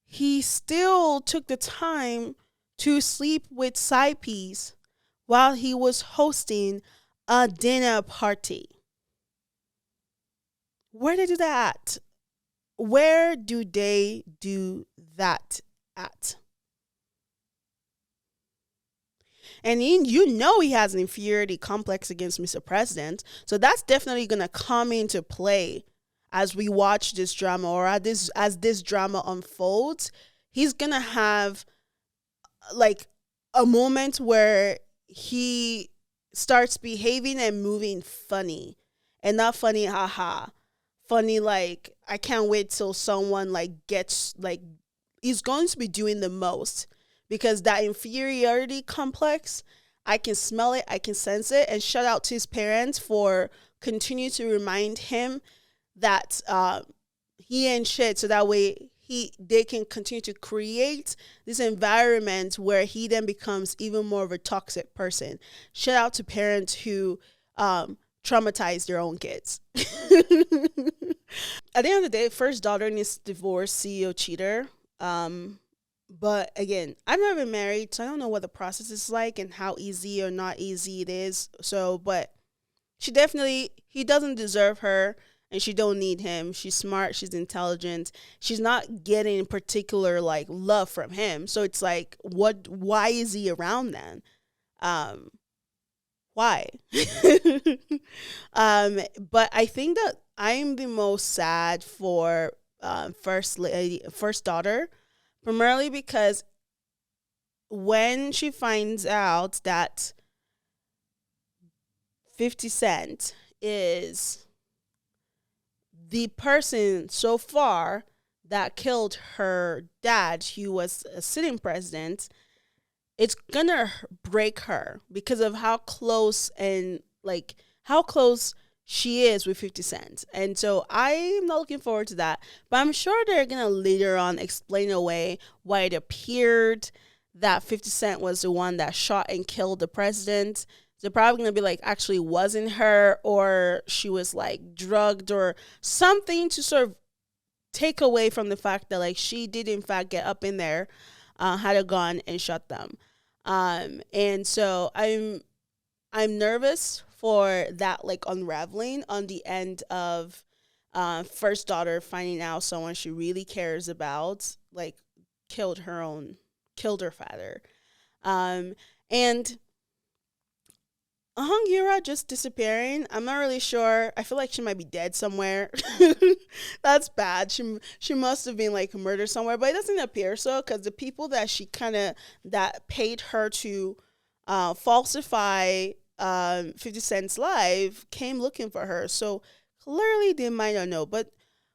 he still took the time to sleep with side piece while he was hosting a dinner party. Where do they do that? Where do they do that at? And you know he has an inferiority complex against Mr. President. So that's definitely going to come into play as we watch this drama, or as this drama unfolds. He's going to have like a moment where he starts behaving and moving funny. And not funny, haha. Funny like, I can't wait till someone like gets, like, he's going to be doing the most, because that inferiority complex, I can smell it, I can sense it. And shout out to his parents for continue to remind him that he ain't shit, so that way they can continue to create this environment where he then becomes even more of a toxic person. Shout out to parents who traumatize their own kids. At the end of the day, first daughter needs to divorce CEO cheater. But again, I've never been married, so I don't know what the process is like and how easy or not easy it is. So, but he doesn't deserve her, and she don't need him. She's smart, she's intelligent. She's not getting particular like love from him. So it's like, why is he around then? Why? But I think that I'm the most sad for first daughter, primarily because when she finds out that 50 Cent is the person so far that killed her dad, who was a sitting president, it's gonna break her because of how close and like how close she is with 50 Cent. And so I'm not looking forward to that. But I'm sure they're gonna later on explain away why it appeared that 50 Cent was the one that shot and killed the president. They're probably gonna be like, actually wasn't her, or she was like drugged or something to sort of take away from the fact that like she did in fact get up in there, had a gun and shot them. And so I'm nervous for that like unraveling on the end of first daughter finding out someone she really cares about like killed her father. And Ahang just disappearing. I'm not really sure. I feel like she might be dead somewhere. That's bad. She must have been like murdered somewhere, but it doesn't appear so because the people that she that paid her to falsify 50 Cent's life came looking for her. So clearly they might not know. But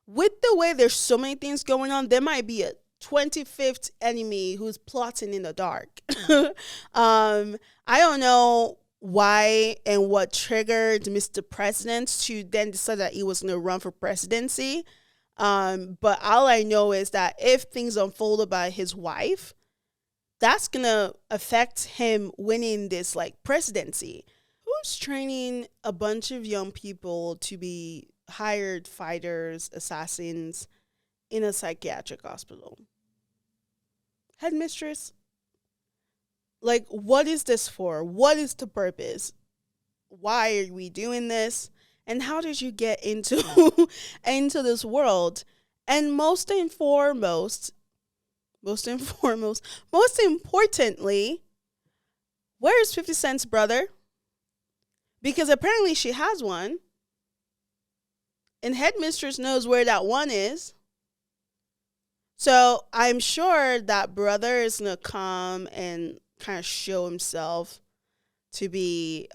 with the way there's so many things going on, there might be a 25th enemy who's plotting in the dark. I don't know why and what triggered Mr. President to then decide that he was going to run for presidency. But all I know is that if things unfolded by his wife, that's going to affect him winning this like presidency. Who's training a bunch of young people to be hired fighters, assassins in a psychiatric hospital? Headmistress? Like, what is this for? What is the purpose? Why are we doing this? And how did you get into into this world? And most importantly, where is 50 Cent's brother? Because apparently she has one. And Headmistress knows where that one is. So I'm sure that brother is going to come and kind of show himself to be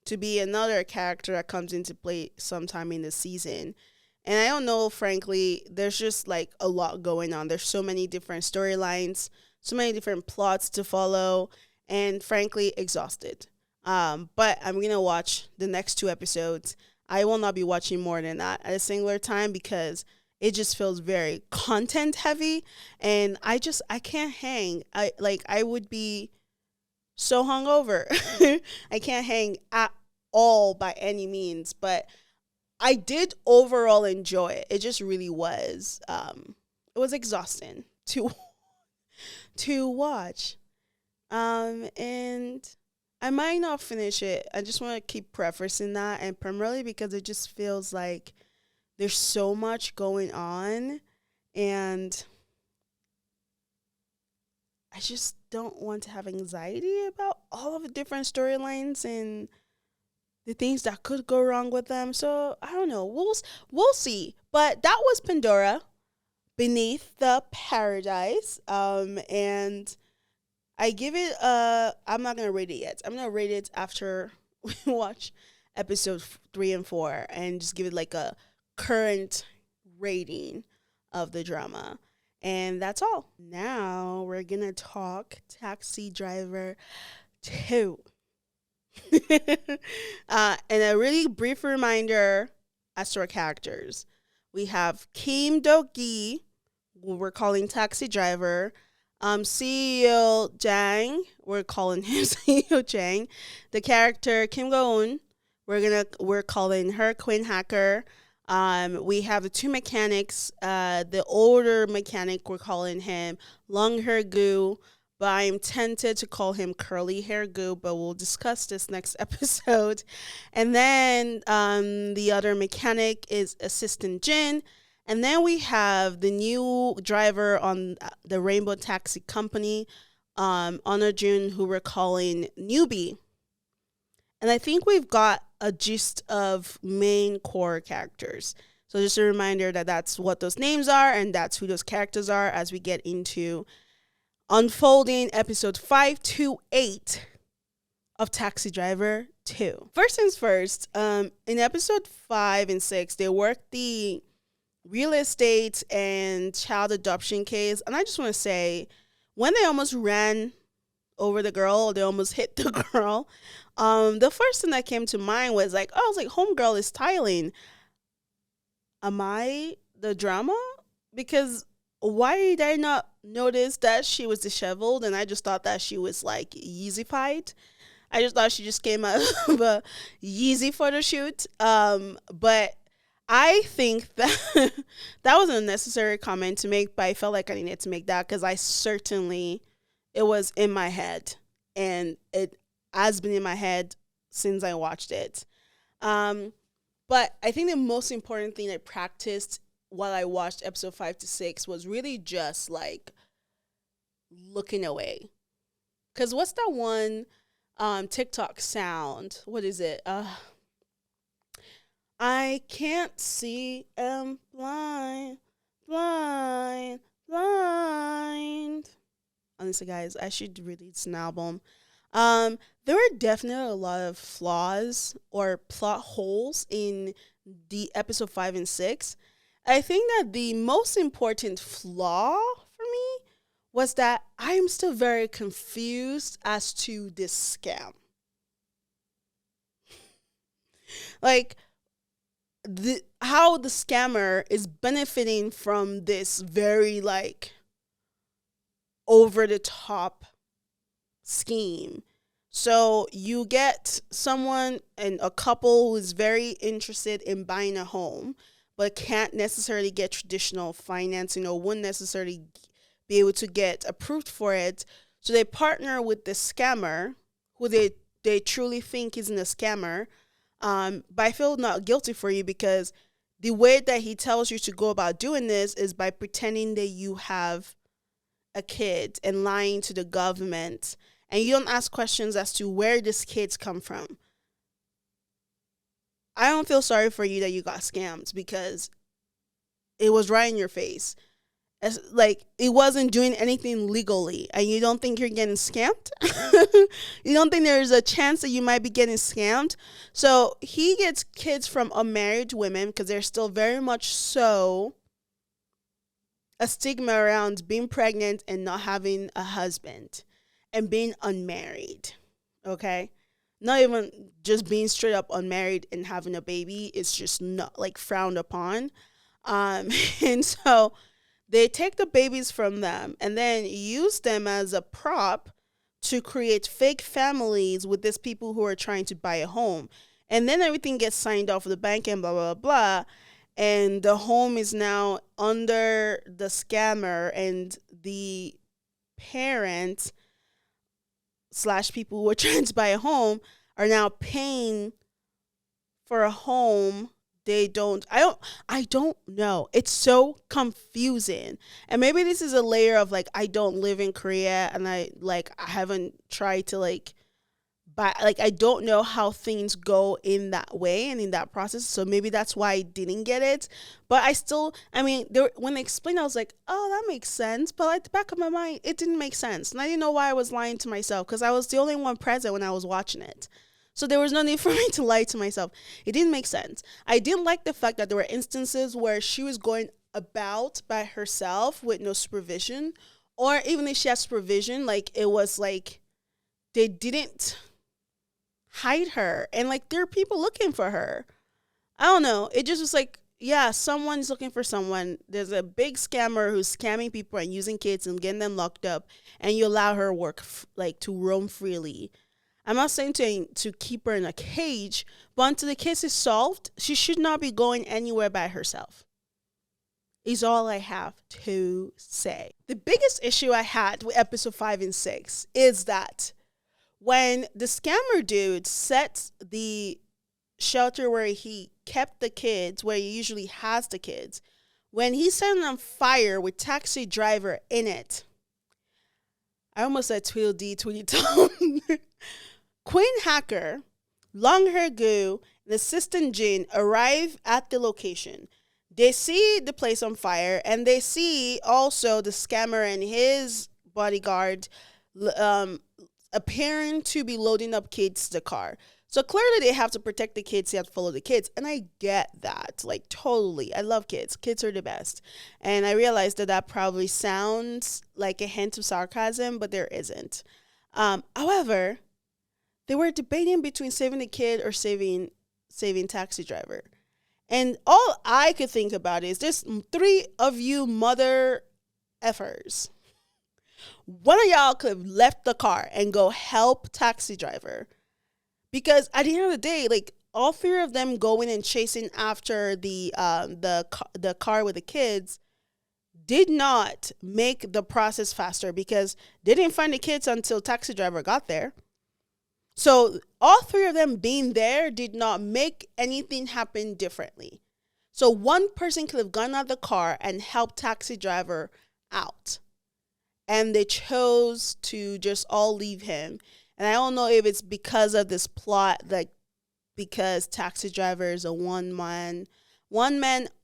another character that comes into play sometime in the season. And I don't know, frankly, there's just like a lot going on. There's so many different storylines, so many different plots to follow, and frankly, exhausted. But I'm going to watch the next 2 episodes. I will not be watching more than that at a singular time because it just feels very content heavy, and I can't hang. I would be so hungover. I can't hang at all by any means, but I did overall enjoy it. It just really was. It was exhausting to watch. And I might not finish it. I just want to keep prefacing that, and primarily because it just feels like there's so much going on, and I just don't want to have anxiety about all of the different storylines and the things that could go wrong with them. So I don't know. We'll see. But that was Pandora, Beneath the Paradise. And I give it I'm not gonna rate it yet. I'm gonna rate it after we watch episodes 3 and 4 and just give it like a current rating of the drama. And that's all. Now we're gonna talk Taxi Driver 2. And a really brief reminder as to our characters. We have Kim Do-gi, who we're calling Taxi Driver. CEO Jang, we're calling him CEO Jang. The character Kim Go-eun, we're calling her Queen Hacker. We have the 2 mechanics. The older mechanic, we're calling him Long Hair Goo, but I'm tempted to call him Curly Hair Goo, but we'll discuss this next episode. And then the other mechanic is Assistant Jin. And then we have the new driver on the Rainbow Taxi Company, Honor Jun, who we're calling Newbie. And I think we've got a gist of main core characters. So just a reminder that that's what those names are and that's who those characters are as we get into unfolding episode 5 to 8 of Taxi Driver 2. First things first, in episode 5 and 6, they worked the real estate and child adoption case. And I just want to say, when they almost ran over the girl, they almost hit the girl. The first thing that came to mind was like, oh, I was like, homegirl is styling. Am I the drama? Because why did I not notice that she was disheveled and I just thought that she was like Yeezyfied? I just thought she just came out of a Yeezy photo shoot. But I think that that was an unnecessary comment to make, but I felt like I needed to make that because it was in my head and it has been in my head since I watched it. Um, but I think the most important thing I practiced while I watched episode 5 to 6 was really just like looking away. Cause what's that one TikTok sound? What is it? I can't see, am blind, blind, blind. Honestly, guys, I should release an album. There were definitely a lot of flaws or plot holes in the episode 5 and 6. I think that the most important flaw for me was that I am still very confused as to this scam. Like how the scammer is benefiting from this very like over the top scheme. So you get someone and a couple who is very interested in buying a home but can't necessarily get traditional financing or wouldn't necessarily be able to get approved for it. So they partner with the scammer who they truly think isn't a scammer. But I feel not guilty for you because the way that he tells you to go about doing this is by pretending that you have a kid and lying to the government. And you don't ask questions as to where this kid's come from. I don't feel sorry for you that you got scammed because it was right in your face. It's like it wasn't doing anything legally, and you don't think you're getting scammed. You don't think there's a chance that you might be getting scammed. So he gets kids from unmarried women because there's still very much so a stigma around being pregnant and not having a husband and being unmarried. Okay, not even just being straight up unmarried and having a baby. It's just not like frowned upon. And so they take the babies from them and then use them as a prop to create fake families with these people who are trying to buy a home. And then everything gets signed off with the bank and blah, blah, blah. And the home is now under the scammer, and the parent / people who are trying to buy a home are now paying for a home I don't know. It's so confusing. And maybe this is a layer of like I don't live in Korea and I haven't tried to buy, I don't know how things go in that way and in that process. So maybe that's why I didn't get it. But when they explained, I was like, oh, that makes sense. But at the back of my mind, it didn't make sense. And I didn't know why I was lying to myself because I was the only one present when I was watching it. So there was no need for me to lie to myself. It didn't make sense. I didn't like the fact that there were instances where she was going about by herself with no supervision. Or even if she had supervision, it was like they didn't hide her. And there are people looking for her. I don't know. It just was like, yeah, someone's looking for someone. There's a big scammer who's scamming people and using kids and getting them locked up. And you allow her work to roam freely. I'm not saying to keep her in a cage, but until the case is solved, she should not be going anywhere by herself. Is all I have to say. The biggest issue I had with episode 5 and 6 is that when the scammer dude set the shelter where he kept the kids, where he usually has the kids, when he set it on fire with taxi driver in it, I almost said Tweedledee, Tweedledum. Queen Hacker, Long Hair Goo, and Assistant Jin arrive at the location. They see the place on fire, and they see also the scammer and his bodyguard appearing to be loading up kids to the car. So clearly they have to protect the kids, they have to follow the kids. And I get that. Like, totally. I love kids. Kids are the best. And I realized that that probably sounds like a hint of sarcasm, but there isn't. However, they were debating between saving the kid or saving taxi driver. And all I could think about is there's three of you mother effers. One of y'all could have left the car and go help taxi driver. Because at the end of the day, like, all three of them going and chasing after the car with the kids did not make the process faster, because they didn't find the kids until taxi driver got there. So all three of them being there did not make anything happen differently. So one person could have gone out of the car and helped taxi driver out. And they chose to just all leave him. And I don't know if it's because of this plot, like, because taxi driver is a one-man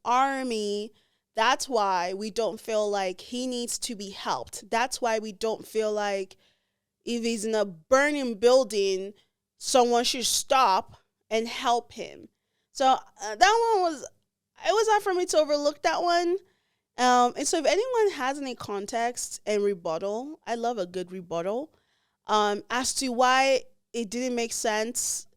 army. That's why we don't feel like he needs to be helped. That's why we don't feel like if he's in a burning building, someone should stop and help him. So that one was, it was hard for me to overlook that one. And so if anyone has any context and rebuttal, I love a good rebuttal, as to why it didn't make sense,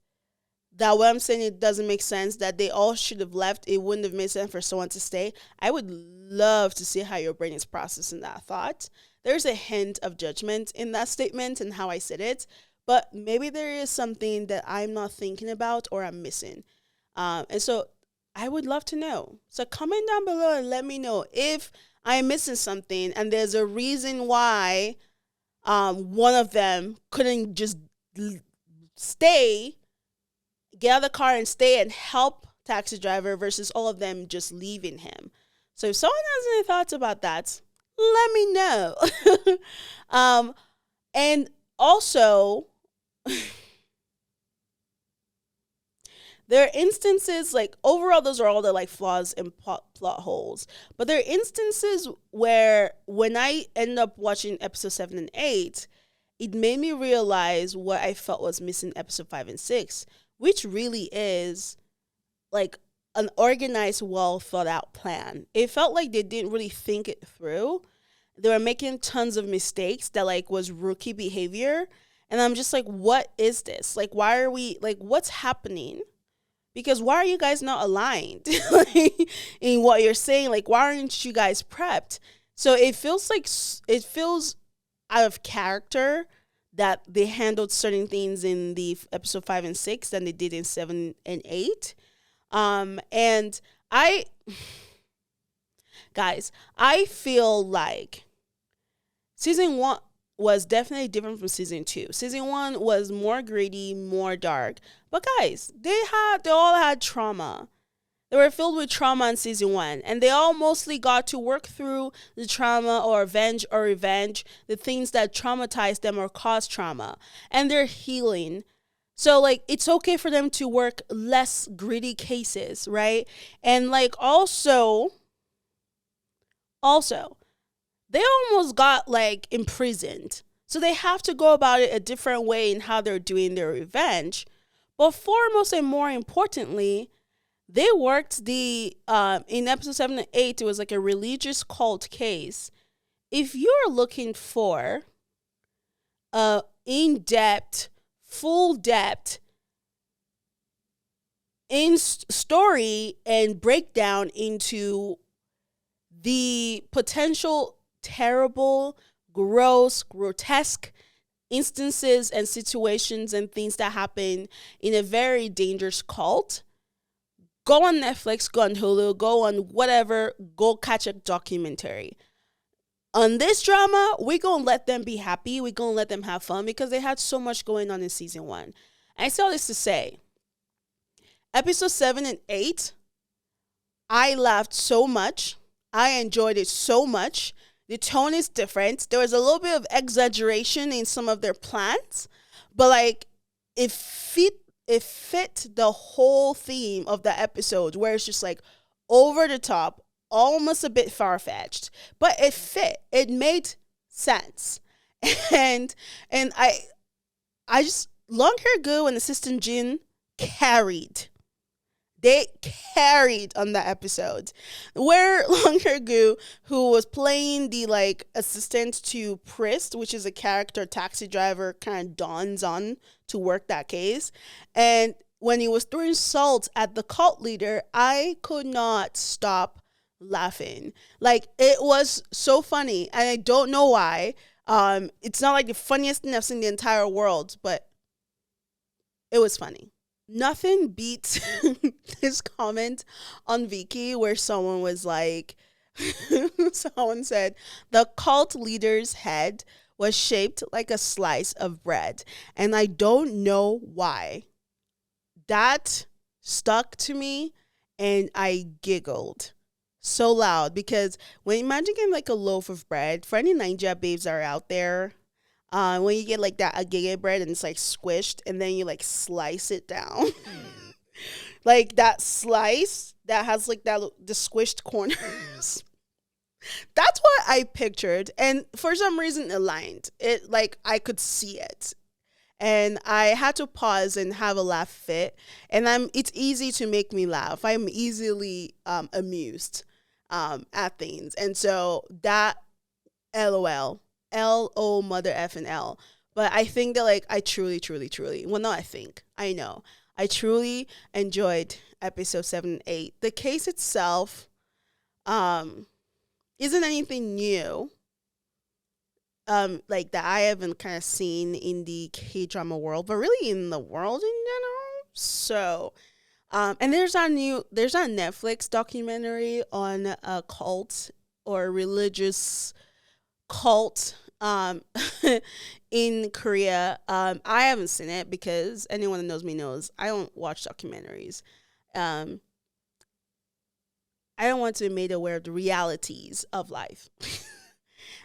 that what I'm saying, it doesn't make sense, that they all should have left, it wouldn't have made sense for someone to stay. I would love to see how your brain is processing that thought. There's a hint of judgment in that statement and how I said it, but maybe there is something that I'm not thinking about or I'm missing. And so I would love to know. So comment down below and let me know if I'm missing something and there's a reason why one of them couldn't just stay, get out of the car and stay and help taxi driver versus all of them just leaving him. So if someone has any thoughts about that, let me know. And also, there are instances, like, overall, those are all the, like, flaws and plot holes. But there are instances where when I end up watching episode 7 and 8, it made me realize what I felt was missing episode 5 and 6, which really is, like, an organized, well thought out plan. It felt like they didn't really think it through. They were making tons of mistakes that, like, was rookie behavior. And I'm just like, what is this? Like, why are we, like, what's happening? Because why are you guys not aligned in what you're saying? Like, why aren't you guys prepped? So it feels out of character that they handled certain things in the episode 5 and 6 than they did in 7 and 8. And I feel like season 1 was definitely different from season 2. Season 1 was more gritty, more dark. But guys, they all had trauma. They were filled with trauma in season 1. And they all mostly got to work through the trauma or revenge, the things that traumatized them or caused trauma. And they're healing. So, like, it's okay for them to work less gritty cases, right? And, like, also, they almost got, like, imprisoned. So they have to go about it a different way in how they're doing their revenge. But foremost and more importantly, they worked in episode 7 and 8, it was like a religious cult case. If you're looking for in-depth, full-depth story and breakdown into the potential terrible, gross, grotesque instances and situations and things that happen in a very dangerous cult, go on Netflix, go on Hulu, go on whatever, go catch a documentary. On this drama, we're going to let them be happy. We're going to let them have fun because they had so much going on in season 1. And I say all this to say, episode 7 and 8, I laughed so much. I enjoyed it so much. The tone is different. There was a little bit of exaggeration in some of their plans, but, like, it fit the whole theme of the episode, where it's just, like, over the top, almost a bit far-fetched, but it fit. It made sense. And I Long Hair Goo and Assistant Jin carried. They carried on that episode where Long Hair Goo, who was playing the like assistant to Priest, which is a character taxi driver, kind of dawns on to work that case. And when he was throwing salt at the cult leader, I could not stop laughing. Like, it was so funny, and I don't know why. It's not like the funniest thing I've seen in the entire world, but it was funny. Nothing beats this comment on Viki where someone was like, someone said, the cult leader's head was shaped like a slice of bread. And I don't know why. That stuck to me and I giggled so loud because when imagine getting like a loaf of bread, for any Ninja babes that are out there, when you get like that agege bread and it's like squished and then you like slice it down. Like that slice that has like the squished corners. That's what I pictured, and for some reason it aligned. It like I could see it. And I had to pause and have a laugh fit. And it's easy to make me laugh. I'm easily amused at things. And so that LOL. L-O mother F and L. But I think that like I truly, well, no, I know. I truly enjoyed episode 7 and 8. The case itself isn't anything new. Like that I haven't kind of seen in the K-drama world, but really in the world in general. So, and there's a Netflix documentary on a cult or religious cult in Korea. I haven't seen it because anyone that knows me knows I don't watch documentaries. I don't want to be made aware of the realities of life.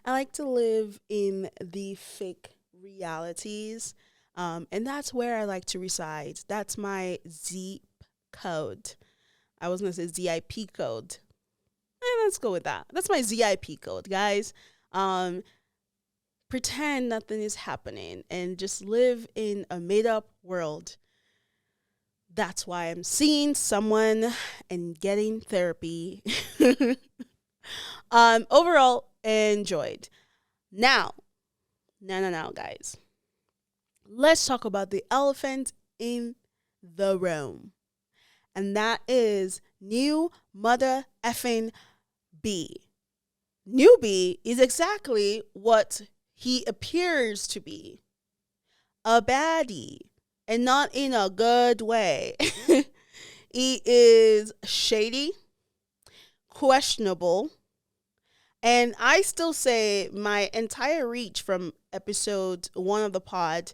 I like to live in the fake realities, and that's where I like to reside. That's my zip code. I was going to say ZIP code. Let's go with that. That's my ZIP code, guys. Pretend nothing is happening and just live in a made-up world. That's why I'm seeing someone and getting therapy. Overall, enjoyed. Now, guys. Let's talk about the elephant in the room. And that is new mother effing B. Newbie is exactly what he appears to be. A baddie. And not in a good way. He is shady, questionable, and I still say my entire reach from episode 1 of the pod,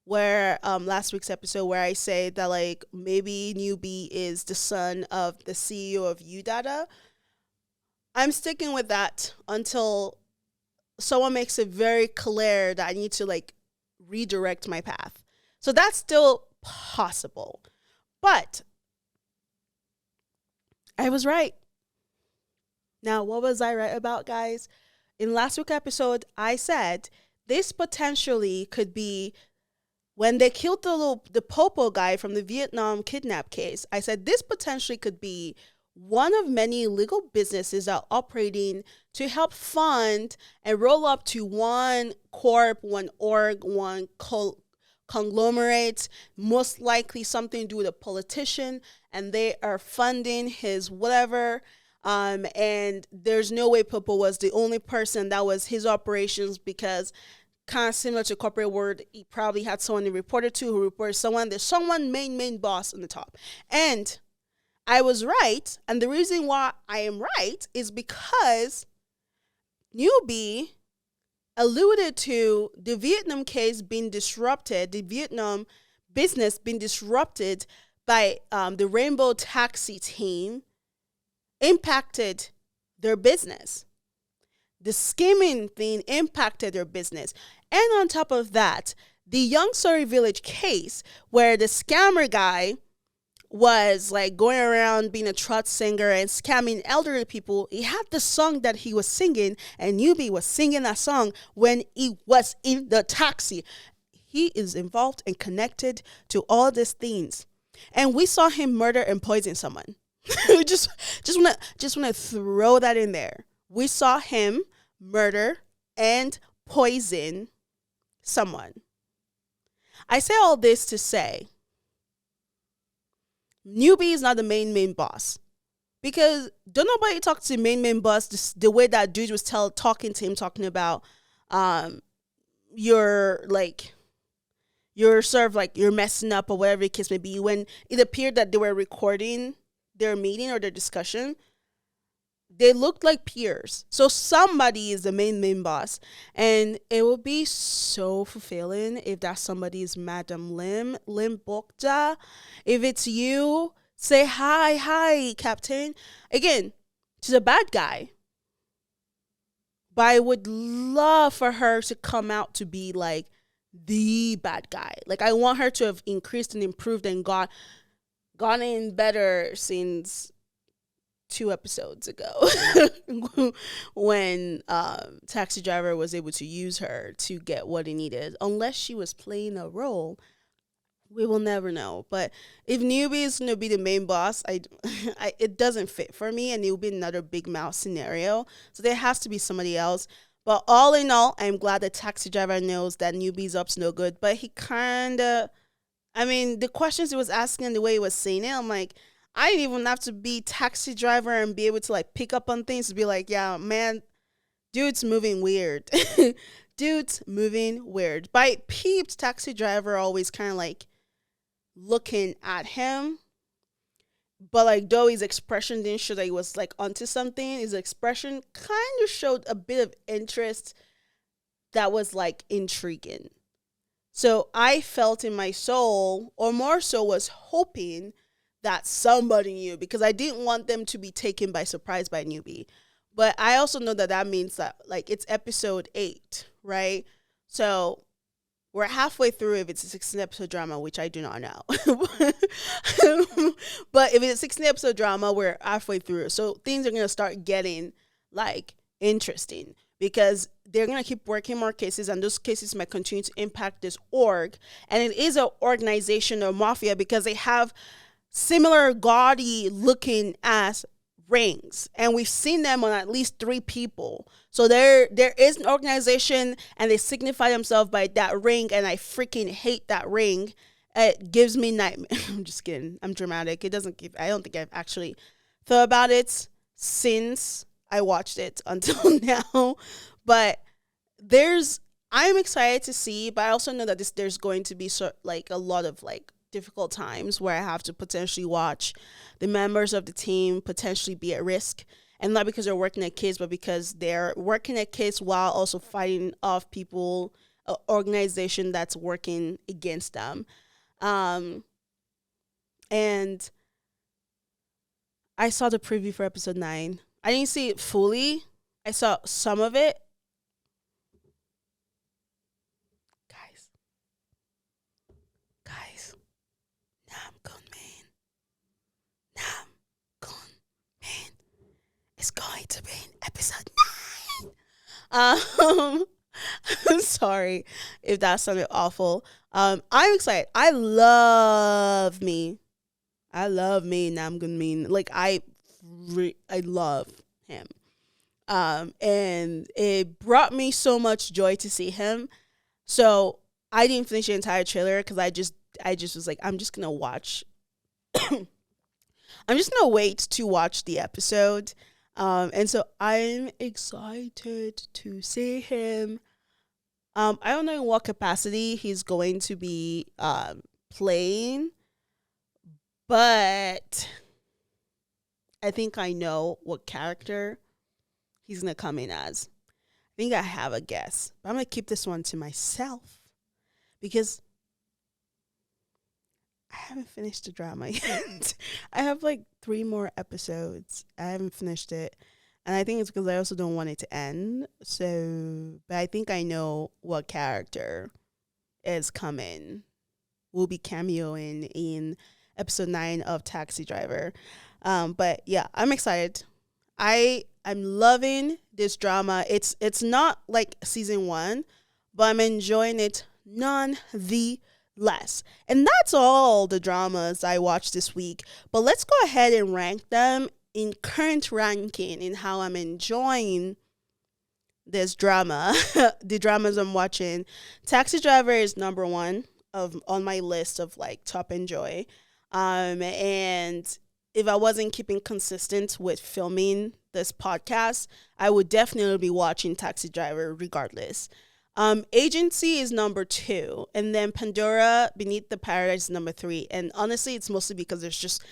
where last week's episode, where I say that like maybe Newbie is the son of the CEO of Udada. I'm sticking with that until someone makes it very clear that I need to like redirect my path. So that's still possible. But I was right. Now, what was I right about, guys? In last week's episode, I said this potentially could be when they killed the Popo guy from the Vietnam kidnap case. I said this potentially could be one of many legal businesses that are operating to help fund and roll up to one corp, one org, one conglomerate, most likely something to do with a politician, and they are funding his whatever. And there's no way Popo was the only person that was his operations, because kind of similar to corporate world, he probably had someone he reported to who reported someone. There's someone main boss on the top. And I was right. And the reason why I am right is because Newbie alluded to the Vietnam case being disrupted, the Vietnam business being disrupted by the Rainbow Taxi team, impacted their business. The skimming thing impacted their business. And on top of that, the Young Story Village case, where the scammer guy was like going around being a trot singer and scamming elderly people, he had the song that he was singing, and Newbie was singing that song when he was in the taxi. he is involved and connected to all these things. And we saw him murder and poison someone. just wanna throw that in there. We saw him murder and poison someone. I say all this to say newbie is not the main boss. Because don't nobody talk to the main boss the way that dude was talking to him, talking about you're sort of like you're messing up or whatever the case may be. When it appeared that they were recording their meeting or their discussion, they looked like peers. So somebody is the main boss. And it will be so fulfilling if that somebody is Madam Lim Bokja. If it's you, say hi, Captain. Again, she's a bad guy. But I would love for her to come out to be like the bad guy. Like I want her to have increased and improved and gotten better since 2 episodes ago when Taxi Driver was able to use her to get what he needed. Unless she was playing a role, we will never know. But if newbie is going to be the main boss, it doesn't fit for me, and it will be another big mouth scenario. So there has to be somebody else. But all in all, I'm glad that Taxi Driver knows that newbie's up's no good. But he kind of, the questions he was asking and the way he was saying it, I'm like, I didn't even have to be Taxi Driver and be able to like pick up on things to be like, yeah, man, dude's moving weird. Dude's moving weird. But I peeped Taxi Driver always kind of like looking at him. But like though his expression didn't show that he was like onto something, his expression kind of showed a bit of interest that was like intriguing. So I felt in my soul, or more so was hoping that somebody knew, because I didn't want them to be taken by surprise by newbie. But I also know that means that like it's episode 8, right? So we're halfway through if it's a 16-episode drama, which I do not know. But if it's a 16-episode drama, we're halfway through. So things are going to start getting like interesting, because they're going to keep working more cases, and those cases might continue to impact this org. And it is an organization or mafia because they have similar gaudy looking ass rings, and we've seen them on at least 3 people. So there is an organization, and they signify themselves by that ring, and I freaking hate that ring. It gives me nightmare. I'm just kidding. I'm dramatic. I don't think I've actually thought about it since I watched it until now. But I'm excited to see, but I also know that there's going to be like a lot of like difficult times where I have to potentially watch the members of the team potentially be at risk, and not because they're working at kids, but because they're working at kids while also fighting off people, organization that's working against them. And I saw the preview for episode 9. I didn't see it fully. I saw some of it. Guys. It's going to be in episode 9. I'm sorry if that sounded awful. I'm excited. I love me Namgoon. Like I love him. And it brought me so much joy to see him. So I didn't finish the entire trailer because I just was like, I'm just gonna watch. I'm just gonna wait to watch the episode. And so I'm excited to see him. I don't know in what capacity he's going to be playing, but I think I know what character he's going to come in as. I think I have a guess, but I'm going to keep this one to myself because I haven't finished the drama yet. I have like 3 more episodes. I haven't finished it. And I think it's because I also don't want it to end. So, but I think I know what character is coming. Will be cameoing in episode 9 of Taxi Driver. But yeah, I'm excited. I'm loving this drama. It's not like season 1, but I'm enjoying it none the less. And that's all the dramas I watched this week. But let's go ahead and rank them in current ranking in how I'm enjoying this drama. The dramas I'm watching. Taxi Driver is number one of on my list of like top enjoy. And if I wasn't keeping consistent with filming this podcast, I would definitely be watching Taxi Driver regardless. Agency is number two, and then Pandora Beneath the Paradise is number three. And honestly, it's mostly because it's just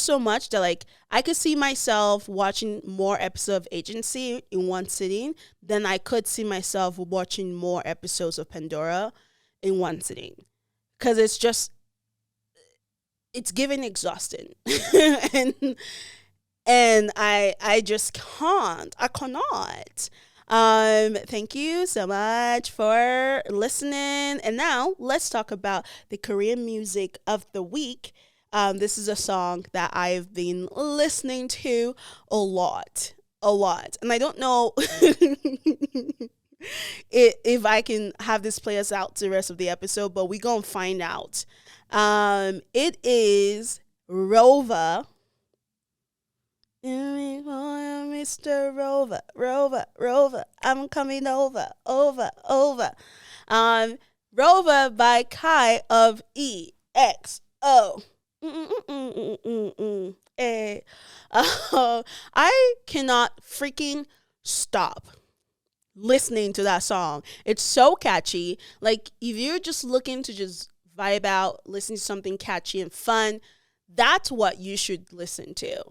so much that like I could see myself watching more episodes of Agency in one sitting than I could see myself watching more episodes of Pandora in one sitting, because it's giving exhausting, and I just can't. I cannot. Thank you so much for listening. And now let's talk about the Korean music of the week. This is a song that I've been listening to a lot. And I don't know if I can have this play us out the rest of the episode, but we gonna find out. It is Rova. Mr. Rover, I'm coming over. Rova by Kai of EXO. Eh. I cannot freaking stop listening to that song. It's so catchy. Like, if you're just looking to just vibe out, listen to something catchy and fun, that's what you should listen to.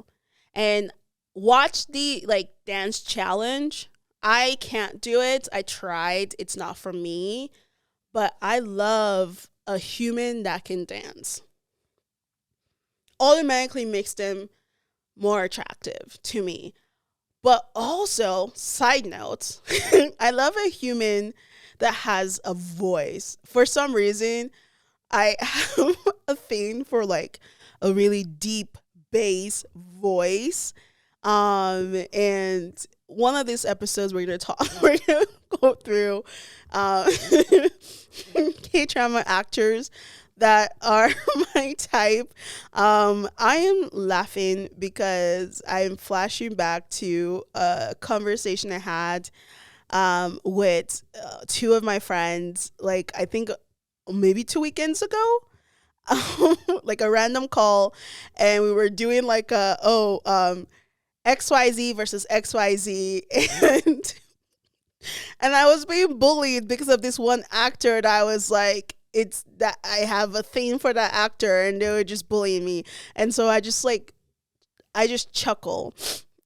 And watch the like dance challenge. I can't do it. I tried. It's not for me. But I love a human that can dance. Automatically makes them more attractive to me. But also, side note, I love a human that has a voice. For some reason, I have a thing for like a really deep bass voice. And one of these episodes we're gonna go through K-drama actors that are my type. I am laughing because I'm flashing back to a conversation I had with two of my friends, like I think maybe 2 weekends ago. Like a random call, and we were doing like XYZ versus XYZ, and I was being bullied because of this one actor that I was like, it's that I have a thing for that actor, and they were just bullying me. And so I just chuckle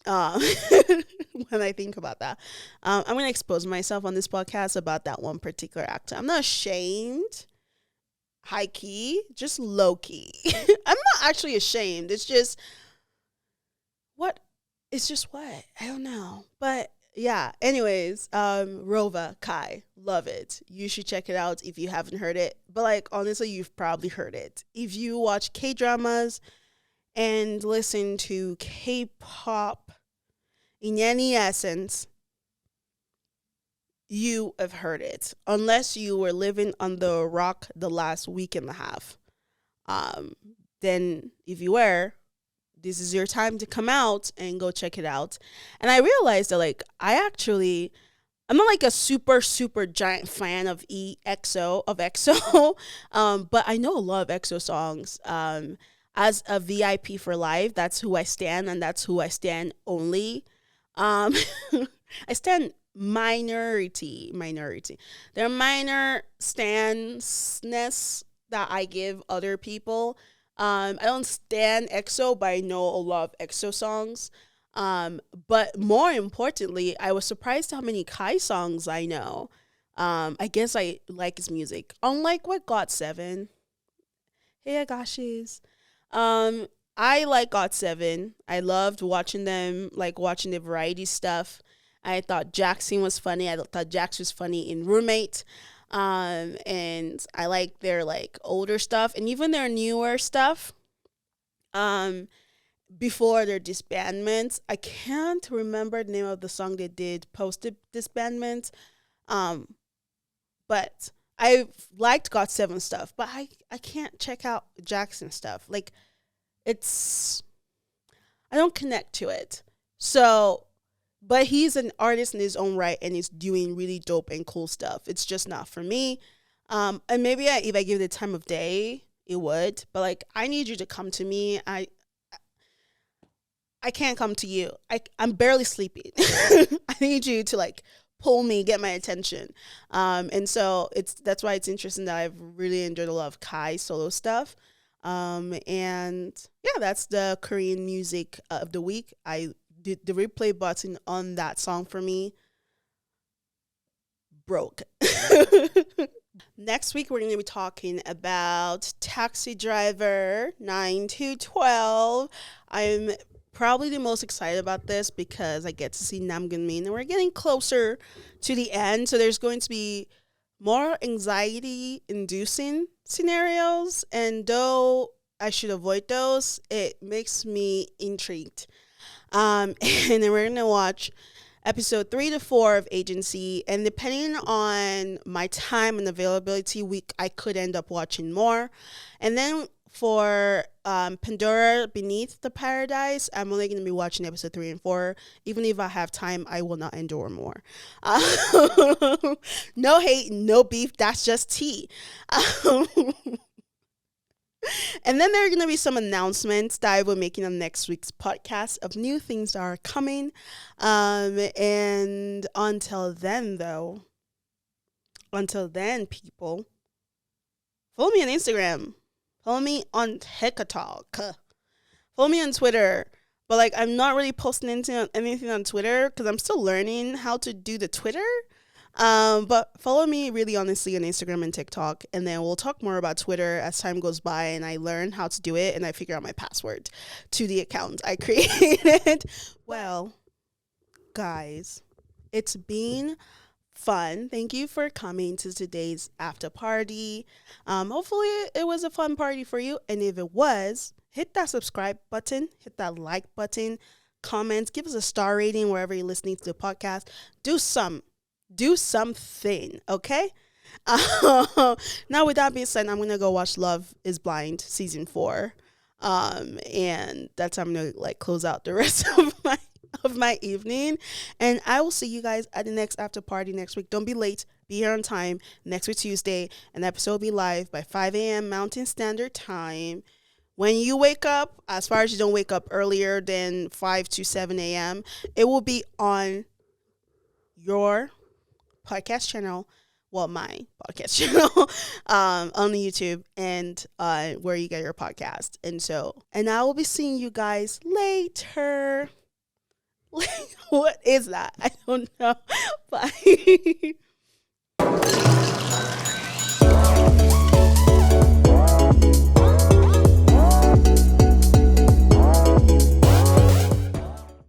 when I think about that. I'm going to expose myself on this podcast about that one particular actor. I'm not ashamed. High key, just low key. I'm not actually ashamed. It's just what I don't know. But yeah, anyways, Rova Kai, love it. You should check it out if you haven't heard it. But like honestly, you've probably heard it. If you watch K-dramas and listen to K-pop in any essence, you have heard it, unless you were living under a rock the last week and a half. Then if you were, this is your time to come out and go check it out. And I realized that like I'm not like a super giant fan of EXO but I know a lot of EXO songs. As a VIP for life, that's who I stand, and that's who I stand only. I stand minority. There are minor standness that I give other people. I don't stand EXO, but I know a lot of EXO songs. But more importantly, I was surprised how many Kai songs I know. I guess I like his music. Unlike what GOT7. Hey Agashis. I like GOT7. I loved watching them, like watching the variety stuff. I thought Jackson was funny. I thought Jax was funny in Roommate. And I like their like older stuff and even their newer stuff. Before their disbandment. I can't remember the name of the song they did post disbandment. But I liked GOT7 stuff, but I can't check out Jackson stuff. Like, it's, I don't connect to it. So, but he's an artist in his own right, and he's doing really dope and cool stuff. It's just not for me. And maybe if I give it the time of day, it would. But like, I need you to come to me. I can't come to you. I'm barely sleeping. I need you to like pull me, get my attention. And so that's why it's interesting that I've really enjoyed a lot of Kai's solo stuff. And yeah, that's the Korean music of the week. I did the replay button on that song for me broke. Next week, we're going to be talking about Taxi Driver 9 to 12. I'm probably the most excited about this because I get to see Nam Gun-min, and we're getting closer to the end. So there's going to be more anxiety-inducing scenarios, and though I should avoid those, it makes me intrigued. And then we're going to watch episode 3 to 4 of Agency, and depending on my time and availability week, I could end up watching more. And then for Pandora Beneath the Paradise, I'm only going to be watching episode 3 and 4. Even if I have time, I will not endure more. No hate, no beef, that's just tea. And then there are going to be some announcements that I will be making on next week's podcast of new things that are coming. And until then, people, follow me on Instagram. Follow me on TikTok. Follow me on Twitter. But like, I'm not really posting anything on Twitter because I'm still learning how to do the Twitter. But follow me really honestly on Instagram and TikTok, and then we'll talk more about Twitter as time goes by and I learn how to do it and I figure out my password to the account I created. Well, guys, it's been fun. Thank you for coming to today's after party. Hopefully it was a fun party for you, and if it was, hit that subscribe button, hit that like button, comment, give us a star rating wherever you're listening to the podcast. Do something, okay? Now, with that being said, I'm gonna go watch Love is Blind season 4, and that's how I'm gonna like close out the rest of my evening. And I will see you guys at the next after party next week. Don't be late. Be here on time. Next week Tuesday, an episode will be live by 5 a.m. Mountain Standard Time. When you wake up, as far as you don't wake up earlier than 5 to 7 a.m., it will be on your podcast channel, well, my podcast channel, on the YouTube and where you get your podcast. And I will be seeing you guys later. What is that? I don't know. Bye.